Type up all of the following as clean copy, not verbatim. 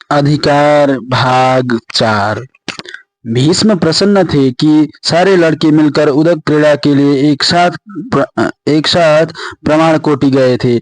अधिकार भाग 4। भीष्म प्रसन्न थे कि सारे लड़के मिलकर उदक क्रीड़ा के लिए एक साथ प्रमाण कोटि गए थे।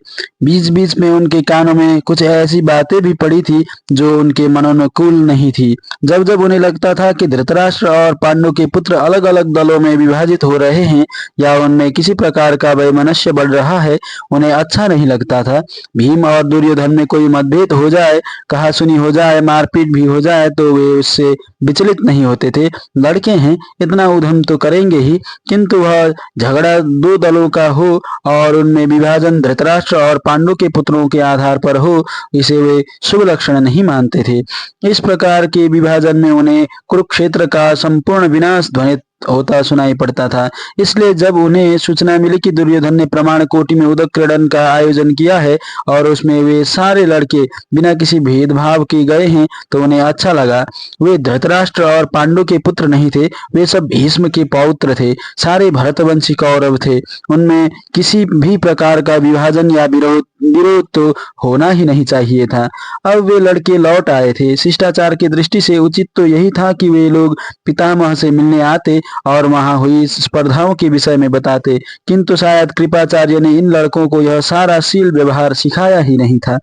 बीच बीच में उनके कानों में कुछ ऐसी बातें भी पड़ी थी जो उनके मनोनुकूल नहीं थी। जब जब उन्हें लगता था कि धृतराष्ट्र और पांडु के पुत्र अलग अलग दलों में विभाजित हो रहे हैं या उनमें किसी प्रकार का वैमनस्य बढ़ रहा है, उन्हें अच्छा नहीं लगता था। भीम और दुर्योधन में कोई मतभेद हो जाए, कहासुनी हो जाए, मारपीट भी हो जाए तो वे उससे विचलित नहीं होते थे। लड़के हैं, इतना उधम तो करेंगे ही, किंतु वह झगड़ा दो दलों का हो और उनमें विभाजन धृतराष्ट्र और पांडु के पुत्रों के आधार पर हो, इसे वे शुभ लक्षण नहीं मानते थे। इस प्रकार के विभाजन में उन्हें कुरुक्षेत्र का संपूर्ण विनाश ध्वनित होता सुनाई पड़ता था। इसलिए जब उन्हें सूचना मिली कि दुर्योधन ने प्रमाण कोटि में उदक क्रीड़न का आयोजन किया है और उसमें वे सारे लड़के बिना किसी भेदभाव के गए हैं, तो उन्हें अच्छा लगा। वे धृतराष्ट्र और पांडु के पुत्र नहीं थे, वे सब भीष्म के पौत्र थे, सारे भरतवंशी कौरव थे। उनमें किसी भी प्रकार का विभाजन या विरोध विरोध तो होना ही नहीं चाहिए था। अब वे लड़के लौट आए थे। शिष्टाचार की दृष्टि से उचित तो यही था कि वे लोग पितामह से मिलने आते और वहां हुई स्पर्धाओं के विषय में बताते, किंतु शायद कृपाचार्य ने इन लड़कों को यह सारा शील व्यवहार सिखाया ही नहीं था।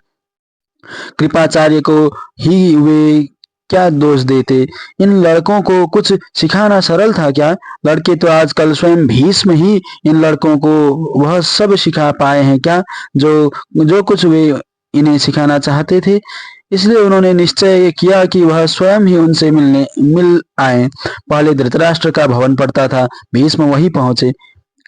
कृपाचार्य को ही वे क्या दोष देते? इन लड़कों को कुछ सिखाना सरल था क्या? लड़के तो आजकल स्वयं भीष्म ही इन लड़कों को वह सब सिखा पाए हैं क्या जो जो कुछ वे इन्हें सिखाना चाहते थे? इसलिए उन्होंने निश्चय किया कि वह स्वयं ही उनसे मिल आए। पहले धृतराष्ट्र का भवन पड़ता था, भीष्म वहीं पहुंचे।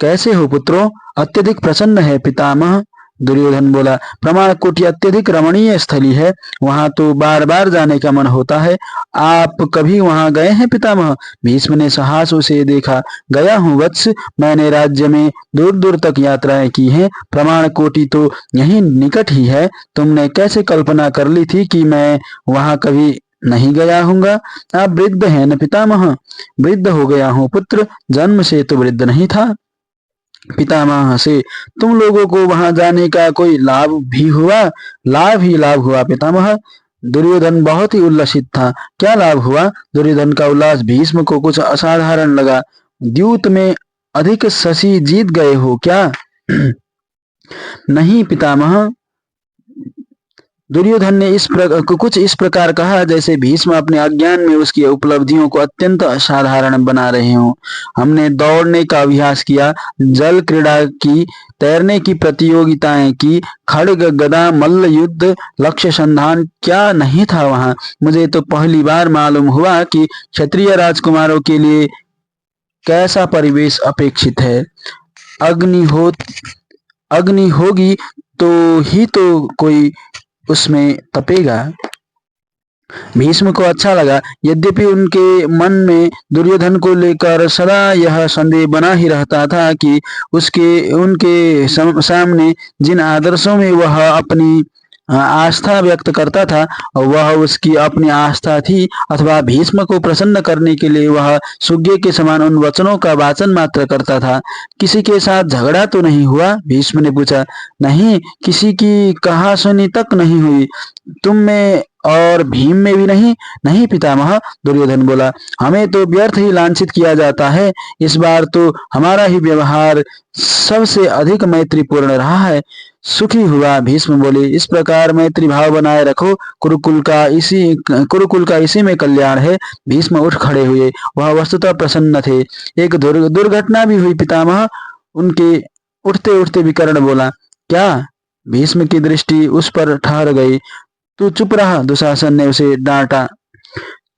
कैसे हो पुत्रों? अत्यधिक प्रसन्न है पितामह। दुर्योधन बोला, प्रमाण कोटि अत्यधिक रमणीय स्थली है, वहां तो बार बार जाने का मन होता है। आप कभी वहां गए हैं पितामह? भीष्म ने साहस उसे देखा। गया हूँ वत्स, मैंने राज्य में दूर दूर तक यात्राएं की हैं, प्रमाण कोटि तो यहीं निकट ही है। तुमने कैसे कल्पना कर ली थी कि मैं वहां कभी नहीं गया हूँगा? आप वृद्ध हैं न पितामह? वृद्ध हो गया हूँ पुत्र, जन्म से तो वृद्ध नहीं था। पितामह से तुम लोगों को वहां जाने का कोई लाभ भी हुआ? लाभ ही लाभ हुआ पितामह। दुर्योधन बहुत ही उल्लसित था। क्या लाभ हुआ? दुर्योधन का उल्लास भीष्म को कुछ असाधारण लगा। द्यूत में अधिक शशि जीत गए हो क्या? नहीं पितामह। दुर्योधन ने कुछ इस प्रकार कहा जैसे भीष्म अपने अज्ञान में उसकी उपलब्धियों को अत्यंत असाधारण बना रहे हों। हमने दौड़ने का अभ्यास किया, जल क्रीड़ा की, तैरने की प्रतियोगिताएं की, खड्ग गदा मल्ल युद्ध, लक्ष्य संधान, क्या नहीं था वहां। मुझे तो पहली बार मालूम हुआ कि क्षत्रिय राजकुमारों के लिए कैसा परिवेश अपेक्षित है। अग्नि होगी तो ही तो कोई उसमें तपेगा। भीष्म को अच्छा लगा, यद्यपि उनके मन में दुर्योधन को लेकर सदा यह संदेह बना ही रहता था कि उनके सामने जिन आदर्शों में वह अपनी आस्था व्यक्त करता था, वह उसकी अपनी आस्था थी अथवा भीष्म को प्रसन्न करने के लिए वह सुज्ञ के समान उन वचनों का वाचन मात्र करता था। किसी के साथ झगड़ा तो नहीं हुआ? भीष्म ने पूछा। नहीं, किसी की कहासुनी तक नहीं हुई। तुम में और भीम में भी नहीं? नहीं पितामह, दुर्योधन बोला। हमें तो व्यर्थ ही लांछित किया जाता है। इस बार तो हमारा ही व्यवहार सबसे अधिक मैत्रीपूर्ण रहा है। सुखी हुआ। भीष्म बोले, इस प्रकार मैत्री भाव बनाए रखो, कुरुकुल का इसी में कल्याण है। भीष्म उठ खड़े हुए, वह वस्तुतः प्रसन्न थे। एक दुर्घटना भी हुई पितामह। उनके उठते उठते विकर्ण बोला। क्या? भीष्म की दृष्टि उस पर ठहर गई। तू चुप रहा, दुशासन ने उसे डांटा।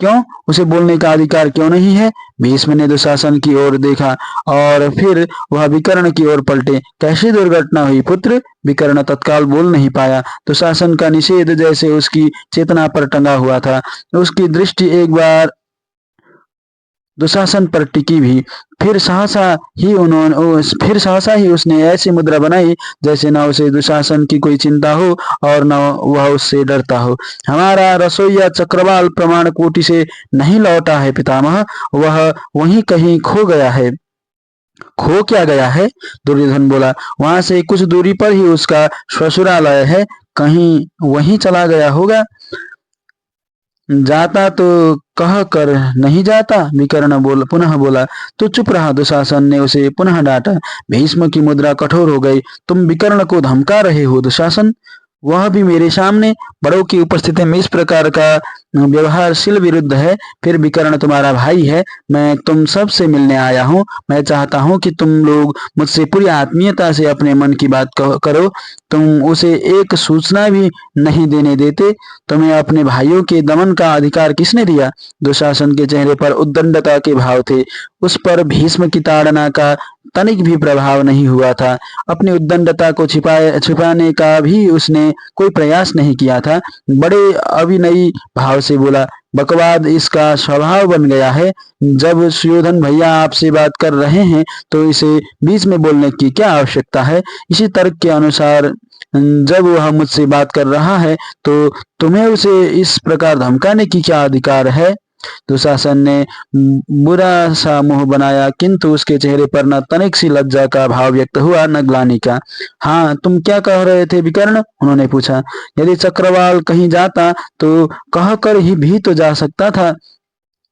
क्यों? उसे बोलने का अधिकार क्यों नहीं है? भीष्म ने दुशासन की ओर देखा और फिर वह विकर्ण की ओर पलटे। कैसी दुर्घटना हुई पुत्र? विकर्ण तत्काल बोल नहीं पाया। दुशासन का निषेध जैसे उसकी चेतना पर टंगा हुआ था। उसकी दृष्टि एक बार दुशासन पर टिकी भी। फिर सहसा ही उसने ऐसी मुद्रा बनाई जैसे न उसे दुशासन की कोई चिंता हो और न वह उससे डरता हो। हमारा रसोइया चक्रवाल प्रमाण कोटि से नहीं लौटा है पितामह, वह वहीं कहीं खो गया है। खो क्या गया है? दुर्योधन बोला। वहां से कुछ दूरी पर ही उसका ससुरालय है, कहीं वहीं चला गया होगा। जाता तो कह कर नहीं जाता। विकर्ण पुनः बोला। तो चुप रहा। दुशासन ने उसे पुनः डांटा। भीष्म की मुद्रा कठोर हो गई। तुम विकर्ण को धमका रहे हो दुशासन, वह भी मेरे सामने। बड़ों की उपस्थिति में इस प्रकार का व्यवहार शील विरुद्ध है। फिर विकर्ण तुम्हारा भाई है। मैं तुम सब से मिलने आया हूँ। मैं चाहता हूँ कि तुम लोग मुझसे पूरी आत्मीयता से अपने मन की बात करो। तुम उसे एक सूचना भी नहीं देने देते। तुम्हें अपने भाइयों के दमन का अधिकार किसने दिया? दुशासन के चेहरे पर उद्दंडता के भाव थे। उस पर भीष्म की ताड़ना का तनिक भी प्रभाव नहीं हुआ था। अपनी उद्दंडता को छिपाने का भी उसने कोई प्रयास नहीं किया था। बड़े अभिनयी भाव से बोला, बकवाद इसका स्वभाव बन गया है। जब सुयोधन भैया आपसे बात कर रहे हैं तो इसे बीच में बोलने की क्या आवश्यकता है? इसी तर्क के अनुसार जब वह मुझसे बात कर रहा है तो तुम्हें उसे इस प्रकार धमकाने की क्या अधिकार है? दुशासन ने बुरा सा मुंह बनाया, किंतु उसके चेहरे पर न तनिक सी लज्जा का भाव व्यक्त हुआ न ग्लानि का। हाँ, तुम क्या कह रहे थे विकर्ण? उन्होंने पूछा। यदि चक्रवाल कहीं जाता तो कहकर ही भी तो जा सकता था।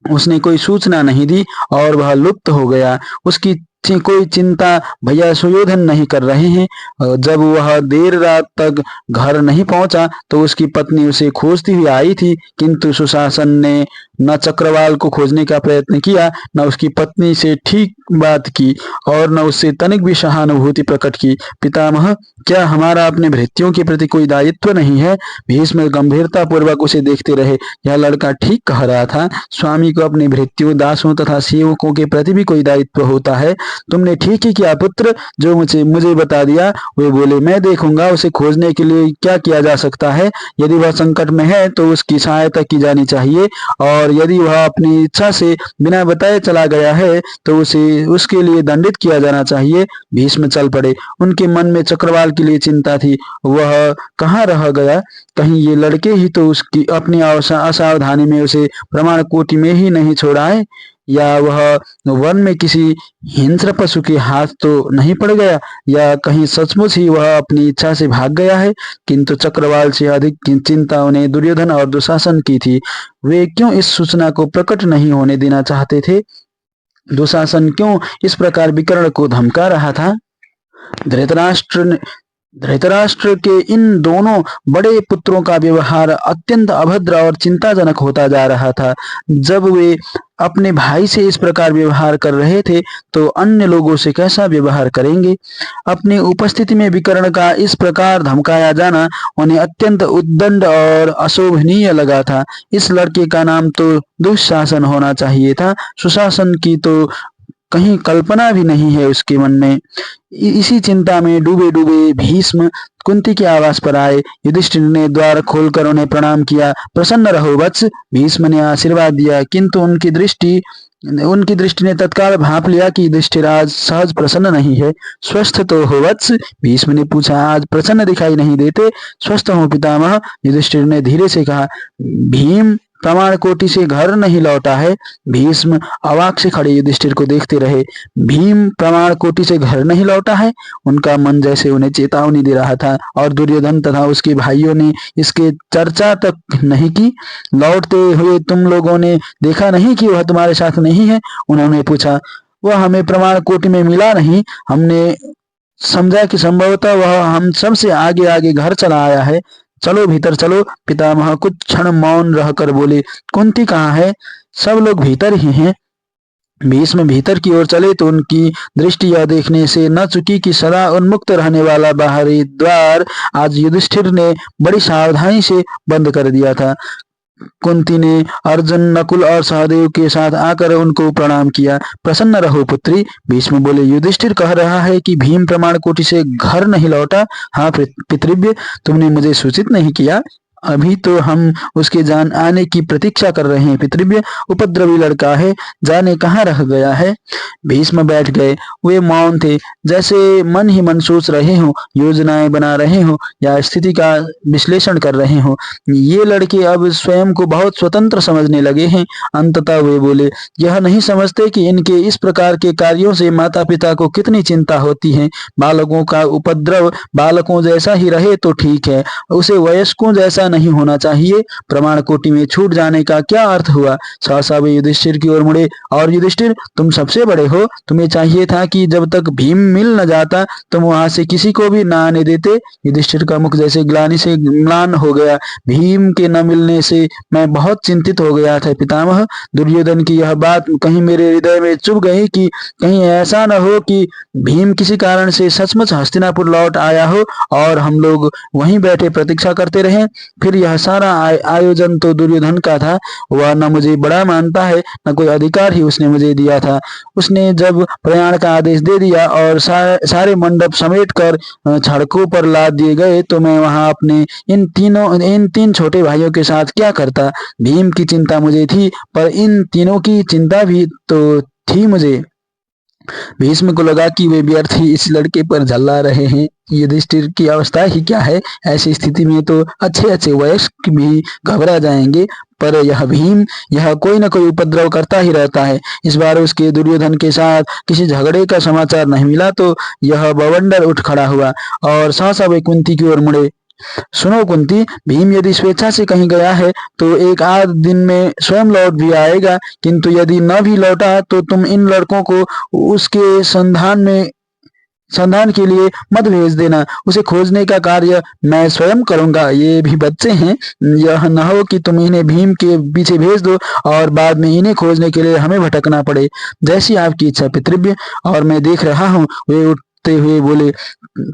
उसने कोई सूचना नहीं दी और वह लुप्त हो गया। उसकी कोई चिंता भैया सुयोधन नहीं कर रहे हैं। जब वह देर रात तक घर नहीं पहुंचा तो उसकी पत्नी उसे खोजती हुई आई थी, किंतु सुशासन ने न चक्रवाल को खोजने का प्रयत्न किया, न उसकी पत्नी से ठीक बात की और न उससे तनिक भी सहानुभूति प्रकट की। पितामह, क्या हमारा अपने भृत्यों के प्रति कोई दायित्व नहीं है? भीष्म गंभीरता पूर्वक उसे देखते रहे। यह लड़का ठीक कह रहा था। स्वामी को अपने भृत्यों, दासों तथा सेवकों के प्रति भी कोई दायित्व होता है। तुमने ठीक ही किया पुत्र, जो मुझे बता दिया। वे बोले, मैं देखूंगा उसे खोजने के लिए क्या किया जा सकता है। यदि वह संकट में है तो उसकी सहायता की जानी चाहिए, और यदि वह अपनी इच्छा से बिना बताए चला गया है तो उसे उसके लिए दंडित किया जाना चाहिए। भीष्म चल पड़े। उनके मन में चक्रवाल के लिए चिंता थी। वह कहाँ रह गया? कहीं ये लड़के ही तो उसकी अपनी असावधानी में उसे प्रमाण कोटि में ही नहीं छोड़ा है, या वह वन में किसी हिंस्र पशु के हाथ तो नहीं पड़ गया, या कहीं सचमुच ही वह अपनी इच्छा से भाग गया है। किंतु चक्रवाल से अधिक चिंता उन्हें दुर्योधन और दुशासन की थी। वे क्यों इस सूचना को प्रकट नहीं होने देना चाहते थे? दुशासन क्यों इस प्रकार विकर्ण को धमका रहा था? धृतराष्ट्र धृतराष्ट्र के इन दोनों बड़े पुत्रों का व्यवहार अत्यंत अभद्र और चिंताजनक होता जा रहा था। जब वे अपने भाई से इस प्रकार व्यवहार कर रहे थे तो अन्य लोगों से कैसा व्यवहार करेंगे? अपनी उपस्थिति में विकर्ण का इस प्रकार धमकाया जाना उन्हें अत्यंत उद्दंड और अशोभनीय लगा था। इस लड़के का नाम तो दुशासन होना चाहिए था। सुशासन की तो कहीं कल्पना भी नहीं है उसके मन में। इसी चिंता में डूबे डूबे भीष्म कुंती के आवास पर आए। युधिष्ठिर ने द्वार खोलकर उन्हें प्रणाम किया। प्रसन्न रहो वत्स, भीष्म ने आशीर्वाद दिया, किंतु उनकी दृष्टि ने तत्काल भांप लिया कि युधिष्ठिर आज सहज प्रसन्न नहीं है। स्वस्थ तो हो वत्स? भीष्म ने पूछा। आज प्रसन्न दिखाई नहीं देते। स्वस्थ हो पितामह, युधिष्ठिर ने धीरे से कहा। भीम प्रमाण कोटि से घर नहीं लौटा है। भीष्म अवाक से खड़े युधिष्ठिर को देखते रहे। भीम प्रमाण कोटि से घर नहीं लौटा है? उनका मन जैसे उन्हें चेतावनी दे रहा था, और दुर्योधन तथा उसके भाइयों ने इसके चर्चा तक नहीं की। लौटते हुए तुम लोगों ने देखा नहीं कि वह तुम्हारे साथ नहीं है? उन्होंने पूछा। वह हमें प्रमाण कोटि में मिला नहीं। हमने समझा कि संभवतः वह हम सबसे आगे आगे घर चला आया है। चलो भीतर चलो। पितामह कुछ क्षण मौन रहकर बोले, कुंती कहाँ है? सब लोग भीतर ही हैं। भीष्म भीतर की ओर चले तो उनकी दृष्टि यह देखने से न चुकी कि सदा उन्मुक्त रहने वाला बाहरी द्वार आज युधिष्ठिर ने बड़ी सावधानी से बंद कर दिया था। कुंती ने अर्जुन, नकुल और सहदेव के साथ आकर उनको प्रणाम किया। प्रसन्न रहो पुत्री, भीष्म बोले। युधिष्ठिर कह रहा है कि भीम प्रमाण कोटि से घर नहीं लौटा। हाँ पितृव्य, तुमने मुझे सूचित नहीं किया। अभी तो हम उसके जान आने की प्रतीक्षा कर रहे हैं पितृव्य। उपद्रवी लड़का है, जाने कहाँ रह गया है। भीष्म बैठ गए। वे मौन थे, जैसे मन ही मन सोच रहे हो, योजनाएं बना रहे हो या स्थिति का विश्लेषण कर रहे हो। ये लड़के अब स्वयं को बहुत स्वतंत्र समझने लगे हैं। अंततः वे बोले, यह नहीं समझते कि इनके इस प्रकार के कार्यों से माता पिता को कितनी चिंता होती है। बालकों का उपद्रव बालकों जैसा ही रहे तो ठीक है, उसे वयस्कों जैसा नहीं होना चाहिए। प्रमाण कोटि में छूट जाने का क्या अर्थ हुआ? सहसा वे युधिष्ठिर की ओर मुड़े। और युधिष्ठिर, तुम सबसे बड़े हो, तुम्हें चाहिए था कि जब तक भीम मिल न जाता तुम वहां से किसी को भी न आने देते। युधिष्ठिर का मुख जैसे ग्लानि से म्लान हो गया। भीम के न मिलने से मैं बहुत चिंतित हो गया था पितामह। दुर्योधन की यह बात कहीं मेरे हृदय में चुभ गई कि कहीं ऐसा न हो कि भीम किसी कारण से सचमुच हस्तिनापुर लौट आया हो और हम लोग वहीं बैठे प्रतीक्षा करते रहें। फिर यह सारा आयोजन तो दुर्योधन का था। वह न मुझे बड़ा मानता है, न कोई अधिकार ही उसने मुझे दिया था। उसने जब प्रयाण का आदेश दे दिया और सारे मंडप समेट कर सड़कों पर लाद दिए गए तो मैं वहां अपने इन तीन छोटे भाइयों के साथ क्या करता? भीम की चिंता मुझे थी, पर इन तीनों की चिंता भी तो थी मुझे। भीष्म को लगा कि वे व्यर्थी इस लड़के पर झल्ला रहे हैं। युधिष्ठिर की अवस्था ही क्या है? ऐसी स्थिति में तो अच्छे अच्छे वयस्क भी घबरा जाएंगे, पर यह भीम, यह कोई न कोई उपद्रव करता ही रहता है। इस बार उसके दुर्योधन के साथ किसी झगड़े का समाचार नहीं मिला तो यह बवंडर उठ खड़ा हुआ और सहसा वे कुंती की ओर मुड़े। सुनो कुंती, भीम यदि स्वेच्छा से कहीं गया है तो एक आध दिन में स्वयं लौट भी आएगा, किंतु यदि न भी लौटा तो तुम इन लड़कों को उसके संधान के लिए मत भेज देना। उसे खोजने का कार्य मैं स्वयं करूंगा। ये भी बच्चे हैं, यह न हो कि तुम इन्हें भीम के पीछे भेज दो और बाद में इन्हें खोजने के लिए हमें भटकना पड़े। जैसी आपकी इच्छा पितृव्य। और मैं देख रहा हूँ, वे उठते हुए बोले,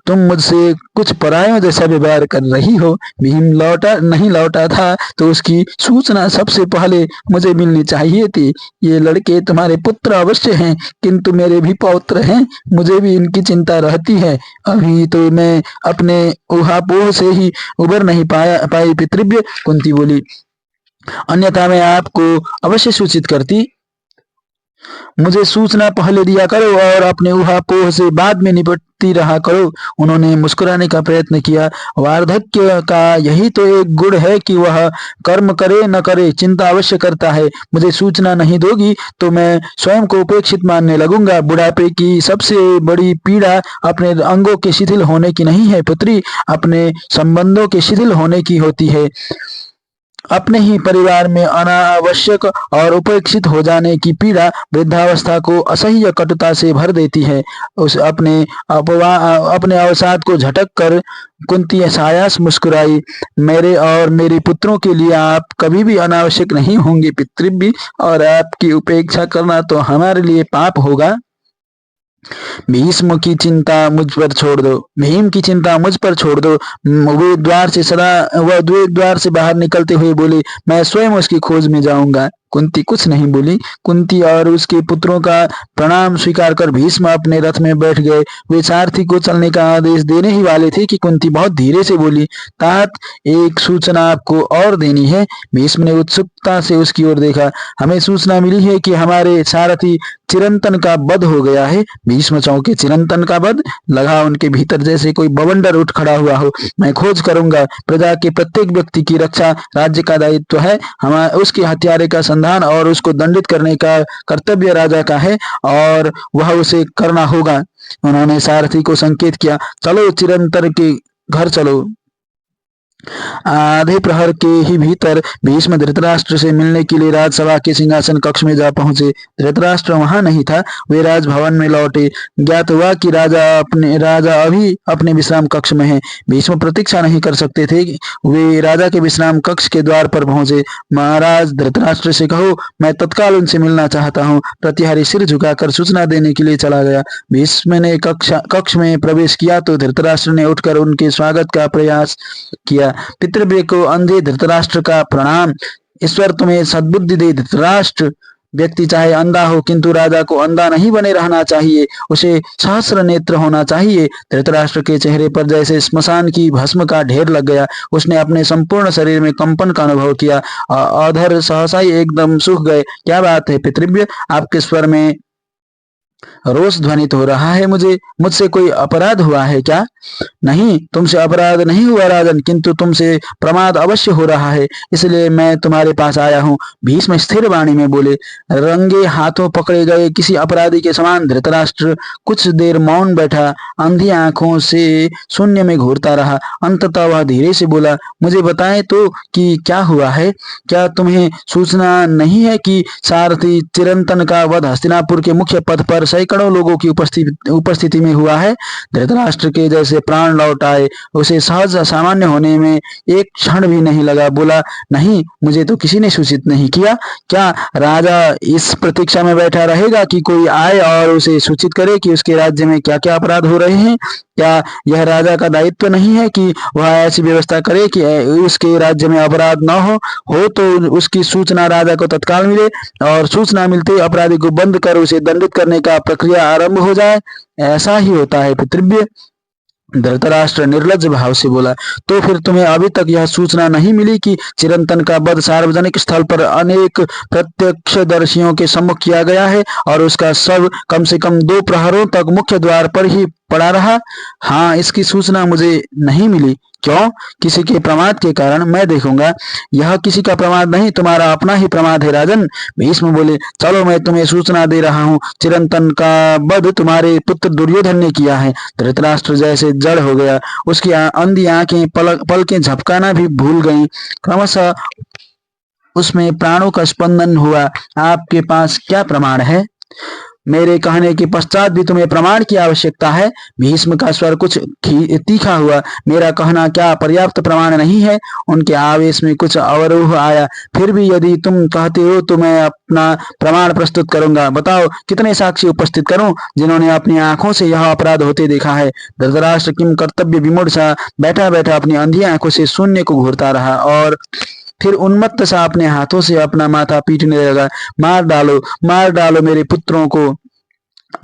तुम मुझसे कुछ परायों जैसा व्यवहार कर रही हो। भीम नहीं लौटा था तो उसकी सूचना सबसे पहले मुझे मिलनी चाहिए थी। ये लड़के तुम्हारे पुत्र अवश्य हैं, किंतु मेरे भी पौत्र हैं, मुझे भी इनकी चिंता रहती है। अभी तो मैं अपने ऊहापोह से ही उबर नहीं पाई पितृव्य। कुंती बोली, अन्यथा मैं आपको अवश्य सूचित करती। मुझे सूचना पहले दिया करो और अपने ऊहापोह से बाद में निपटती रहा करो। उन्होंने मुस्कुराने का प्रयत्न किया। वार्धक्य का यही तो एक गुण है कि वह कर्म करे न करे चिंता अवश्य करता है। मुझे सूचना नहीं दोगी तो मैं स्वयं को उपेक्षित मानने लगूंगा। बुढ़ापे की सबसे बड़ी पीड़ा अपने अंगों के शिथिल होने की नहीं है पुत्री, अपने संबंधों के शिथिल होने की होती है। अपने ही परिवार में अनावश्यक और उपेक्षित हो जाने की पीड़ा वृद्धावस्था को असह्य कटुता से भर देती है। उस अपने अवसाद को झटक कर कुंती सायास मुस्कुराई। मेरे और मेरे पुत्रों के लिए आप कभी भी अनावश्यक नहीं होंगे पितृव्य, और आपकी उपेक्षा करना तो हमारे लिए पाप होगा। भीष्म की चिंता मुझ पर छोड़ दो, भीम की चिंता मुझ पर छोड़ दो। वे द्वार से बाहर निकलते हुए बोले, मैं स्वयं उसकी खोज में जाऊंगा। कुंती कुछ नहीं बोली। कुंती और उसके पुत्रों का प्रणाम स्वीकार कर भीष्म अपने रथ में बैठ गए। वे सारथी को चलने का आदेश देने ही वाले थे कि कुंती बहुत धीरे से बोली, तात, एक सूचना आपको और देनी है। भीष्म ने उत्सुकता से उसकी ओर देखा। हमें सूचना मिली है कि हमारे सारथी चिरंतन का वध हो गया है। भीष्म चौंके। चिरंतन का वध? लगा उनके भीतर जैसे कोई बवंडर उठ खड़ा हुआ हो। मैं खोज करूंगा। प्रजा के प्रत्येक व्यक्ति की रक्षा राज्य का दायित्व है। उसके हत्यारे का संधान और उसको दंडित करने का कर्तव्य राजा का है और वह उसे करना होगा। उन्होंने सारथी को संकेत किया, चलो चिरंतन के घर चलो। आधे प्रहर के ही भीतर भीष्म धृतराष्ट्र से मिलने के लिए राजसभा के सिंहासन कक्ष में जा पहुंचे। धृतराष्ट्र वहां नहीं था। वे राजभवन में लौटे। ज्ञात हुआ कि राजा अभी अपने विश्राम कक्ष में है। भीष्म प्रतीक्षा नहीं कर सकते थे। वे राजा के विश्राम कक्ष के द्वार पर पहुंचे। महाराज, धृतराष्ट्र से कहो मैं तत्काल उनसे मिलना चाहता हूँ। प्रतिहारी सिर झुकाकर सूचना देने के लिए चला गया। भीष्म ने कक्ष में प्रवेश किया तो धृतराष्ट्र ने उठकर उनके स्वागत का प्रयास किया। पितृव्य को अंधे धृतराष्ट्र का प्रणाम। ईश्वर तुम्हें सद्बुद्धि दे धृतराष्ट्र। व्यक्ति चाहे अंधा हो किंतु राजा को अंधा नहीं बने रहना चाहिए, उसे सहस्र नेत्र होना चाहिए। धृतराष्ट्र के चेहरे पर जैसे स्मशान की भस्म का ढेर लग गया। उसने अपने संपूर्ण शरीर में कंपन का अनुभव किया। अधर सहसा ही एकदम सूख गए। क्या बात है पितृव्य, आपके स्वर में रोष ध्वनित हो रहा है मुझे, मुझसे कोई अपराध हुआ है क्या? नहीं, तुमसे अपराध नहीं हुआ राजन, किंतु तुमसे प्रमाद अवश्य हो रहा है, इसलिए मैं तुम्हारे पास आया हूँ। भीष्म स्थिर वाणी में बोले। रंगे हाथों पकड़े गए किसी अपराधी के समान धृतराष्ट्र कुछ देर मौन बैठा, अंधी आंखों से शून्य में घूरता रहा। अंततः वह धीरे से बोला, मुझे बताएं तो कि क्या हुआ है? क्या तुम्हें सूचना नहीं है कि सारथी चिरंतन का वध हस्तिनापुर के मुख्य पथ पर सैकड़ों लोगों की उपस्थिति में हुआ है? धृतराष्ट्र के जैसे प्राण लौट आए। उसे सहज सामान्य होने में एक क्षण भी नहीं लगा। बोला, नहीं, मुझे तो किसी ने सूचित नहीं किया। क्या राजा इस प्रतीक्षा में बैठा रहेगा कि कोई आए और उसे सूचित करे कि उसके राज्य में क्या क्या अपराध हो रहे हैं? क्या यह राजा का दायित्व नहीं है कि वह ऐसी व्यवस्था करे कि उसके राज्य में अपराध न हो तो उसकी सूचना राजा को तत्काल मिले और सूचना मिलते ही अपराधी को बंद कर उसे दंडित करने का प्रक्रिया आरंभ हो जाए? ऐसा ही होता है पितृव्य। धृतराष्ट्र निर्लज भाव से बोला, तो फिर तुम्हें अभी तक यह सूचना नहीं मिली कि चिरंतन का वध सार्वजनिक स्थल पर अनेक प्रत्यक्षदर्शियों के सम्मुख किया गया है और उसका शव कम से कम 2 प्रहरों तक मुख्य द्वार पर ही पड़ा रहा? हाँ, इसकी सूचना मुझे नहीं मिली। क्यों? किसी के प्रमाद के कारण। मैं देखूंगा। यह किसी का प्रमाद नहीं, तुम्हारा अपना ही प्रमाद है राजन। भीष्म बोले, चलो मैं तुम्हें सूचना दे रहा हूँ। चिरंतन का वध तुम्हारे पुत्र दुर्योधन ने किया है। धृतराष्ट्र जैसे जड़ हो गया। उसकी अंधी आंखें पलकें झपकाना भी भूल गईं। क्रमशः उसमें प्राणों का स्पंदन हुआ। आपके पास क्या प्रमाण है? मेरे कहने के पश्चात भी तुम्हें प्रमाण की आवश्यकता है? भीष्म का स्वर कुछ तीखा हुआ। मेरा कहना क्या पर्याप्त प्रमाण नहीं है? उनके आवेश में कुछ अवरोह आया। फिर भी यदि तुम कहते हो तो मैं अपना प्रमाण प्रस्तुत करूंगा। बताओ, कितने साक्षी उपस्थित करूं जिन्होंने अपनी आंखों से यह अपराध होते देखा है? धृतराष्ट्र किम कर्तव्य विमूढ़ सा बैठा बैठा अपनी अंधी आंखों से शून्य को घूरता रहा और फिर उन्मत्त सा अपने हाथों से अपना माथा पीटने लगा। मार डालो मेरे पुत्रों को,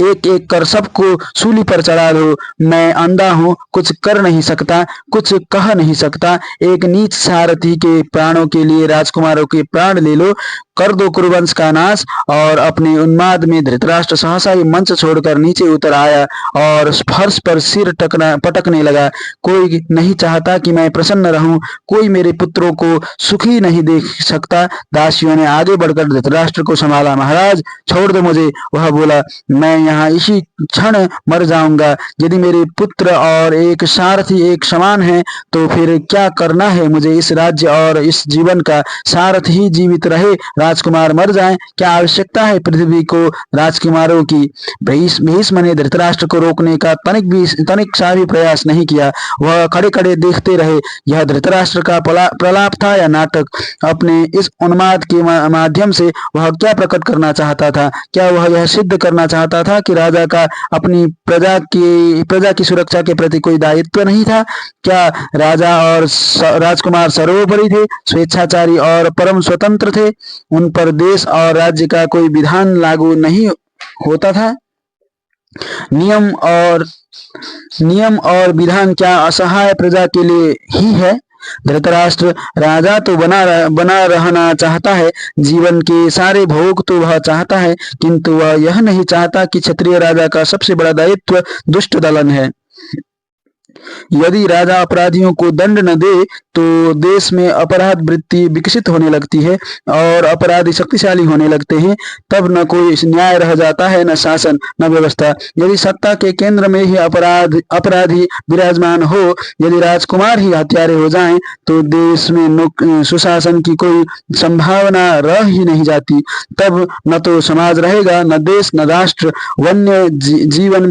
एक एक कर सबको सूली पर चढ़ा दो। मैं अंधा हूँ, कुछ कर नहीं सकता, कुछ कह नहीं सकता। एक नीच सारथी के प्राणों के लिए राजकुमारों के प्राण ले लो, कर दो कुरुवंश का नाश। और अपने उन्माद में धृतराष्ट्र सहसा ही मंच छोड़कर नीचे उतर आया और फर्श पर सिर पटकने लगा। कोई नहीं चाहता कि मैं प्रसन्न रहूं, कोई मेरे पुत्रों को सुखी नहीं देख सकता। दासियों ने आगे बढ़कर धृतराष्ट्र को संभाला। महाराज, छोड़ दो मुझे, वह बोला। मैं यहाँ इसी क्षण मर जाऊंगा। यदि मेरे पुत्र और एक सारथी एक समान है तो फिर क्या करना है मुझे इस राज्य और इस जीवन का? सारथी ही जीवित रहे, राजकुमार मर जाएं, क्या आवश्यकता है पृथ्वी को राजकुमारों की? भीष्म ने धृतराष्ट्र को रोकने का तनिक सा भी प्रयास नहीं किया। वह खड़े खड़े देखते रहे। यह धृतराष्ट्र का प्रलाप था या नाटक? अपने इस उन्माद के माध्यम से वह क्या प्रकट करना चाहता था? क्या वह यह सिद्ध करना चाहता था कि राजा का अपनी प्रजा की सुरक्षा के प्रति कोई दायित्व नहीं था? क्या राजा और राजकुमार सर्वोपरि थे, स्वेच्छाचारी और परम स्वतंत्र थे? उन पर देश और राज्य का कोई विधान लागू नहीं होता था? नियम और विधान क्या असहाय प्रजा के लिए ही है? धृतराष्ट्र राजा तो बना रहना चाहता है, जीवन के सारे भोग तो वह चाहता है, किंतु वह यह नहीं चाहता कि क्षत्रिय राजा का सबसे बड़ा दायित्व दुष्ट दलन है। यदि राजा अपराधियों को दंड न दे तो देश में अपराध वृत्ति विकसित होने लगती है और अपराधी शक्तिशाली होने लगते हैं। तब न कोई न्याय रह जाता है, न शासन, न व्यवस्था। यदि सत्ता के केंद्र में ही अपराधी विराजमान हो, यदि राजकुमार ही हत्यारे हो जाएं, तो देश में सुशासन की कोई संभावना रह ही नहीं जाती। तब न तो समाज रहेगा, न देश, न राष्ट्र। वन्य जीवन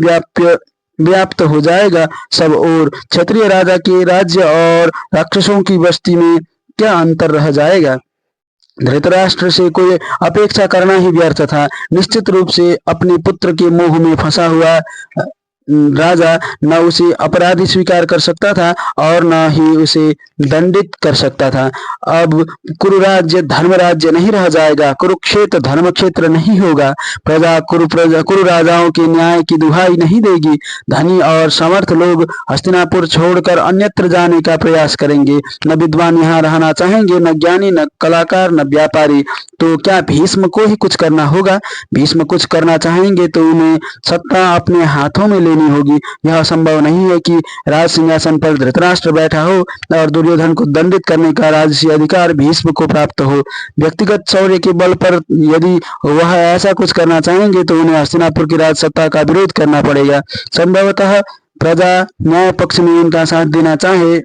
व्याप्त हो जाएगा सब ओर। क्षत्रिय राजा के राज्य और राक्षसों की बस्ती में क्या अंतर रह जाएगा? धृतराष्ट्र से कोई अपेक्षा करना ही व्यर्थ था। निश्चित रूप से अपने पुत्र के मोह में फंसा हुआ राजा न उसे अपराधी स्वीकार कर सकता था और न ही उसे दंडित कर सकता था। अब कुरुराज्य धर्म राज्य नहीं रह जाएगा, कुरुक्षेत्र धर्म क्षेत्र नहीं होगा। कुरु राजाओं के न्याय की दुहाई नहीं देगी। धनी और समर्थ लोग हस्तिनापुर छोड़कर अन्यत्र जाने का प्रयास करेंगे। न विद्वान यहाँ रहना चाहेंगे, न ज्ञानी, न कलाकार, न व्यापारी। तो क्या भीष्म को ही कुछ करना होगा? भीष्म कुछ करना चाहेंगे तो उन्हें सत्ता अपने हाथों में लेनी होगी। यह संभव नहीं है कि राज सिंहासन पर धृतराष्ट्र बैठा हो और दुर्योधन को दंडित करने का राजसी अधिकार भीष्म को प्राप्त हो। व्यक्तिगत शौर्य के बल पर यदि वह ऐसा कुछ करना चाहेंगे तो उन्हें हस्तिनापुर की राज सत्ता का विरोध करना पड़ेगा। संभवतः प्रजा न्याय पक्ष में उनका साथ देना चाहे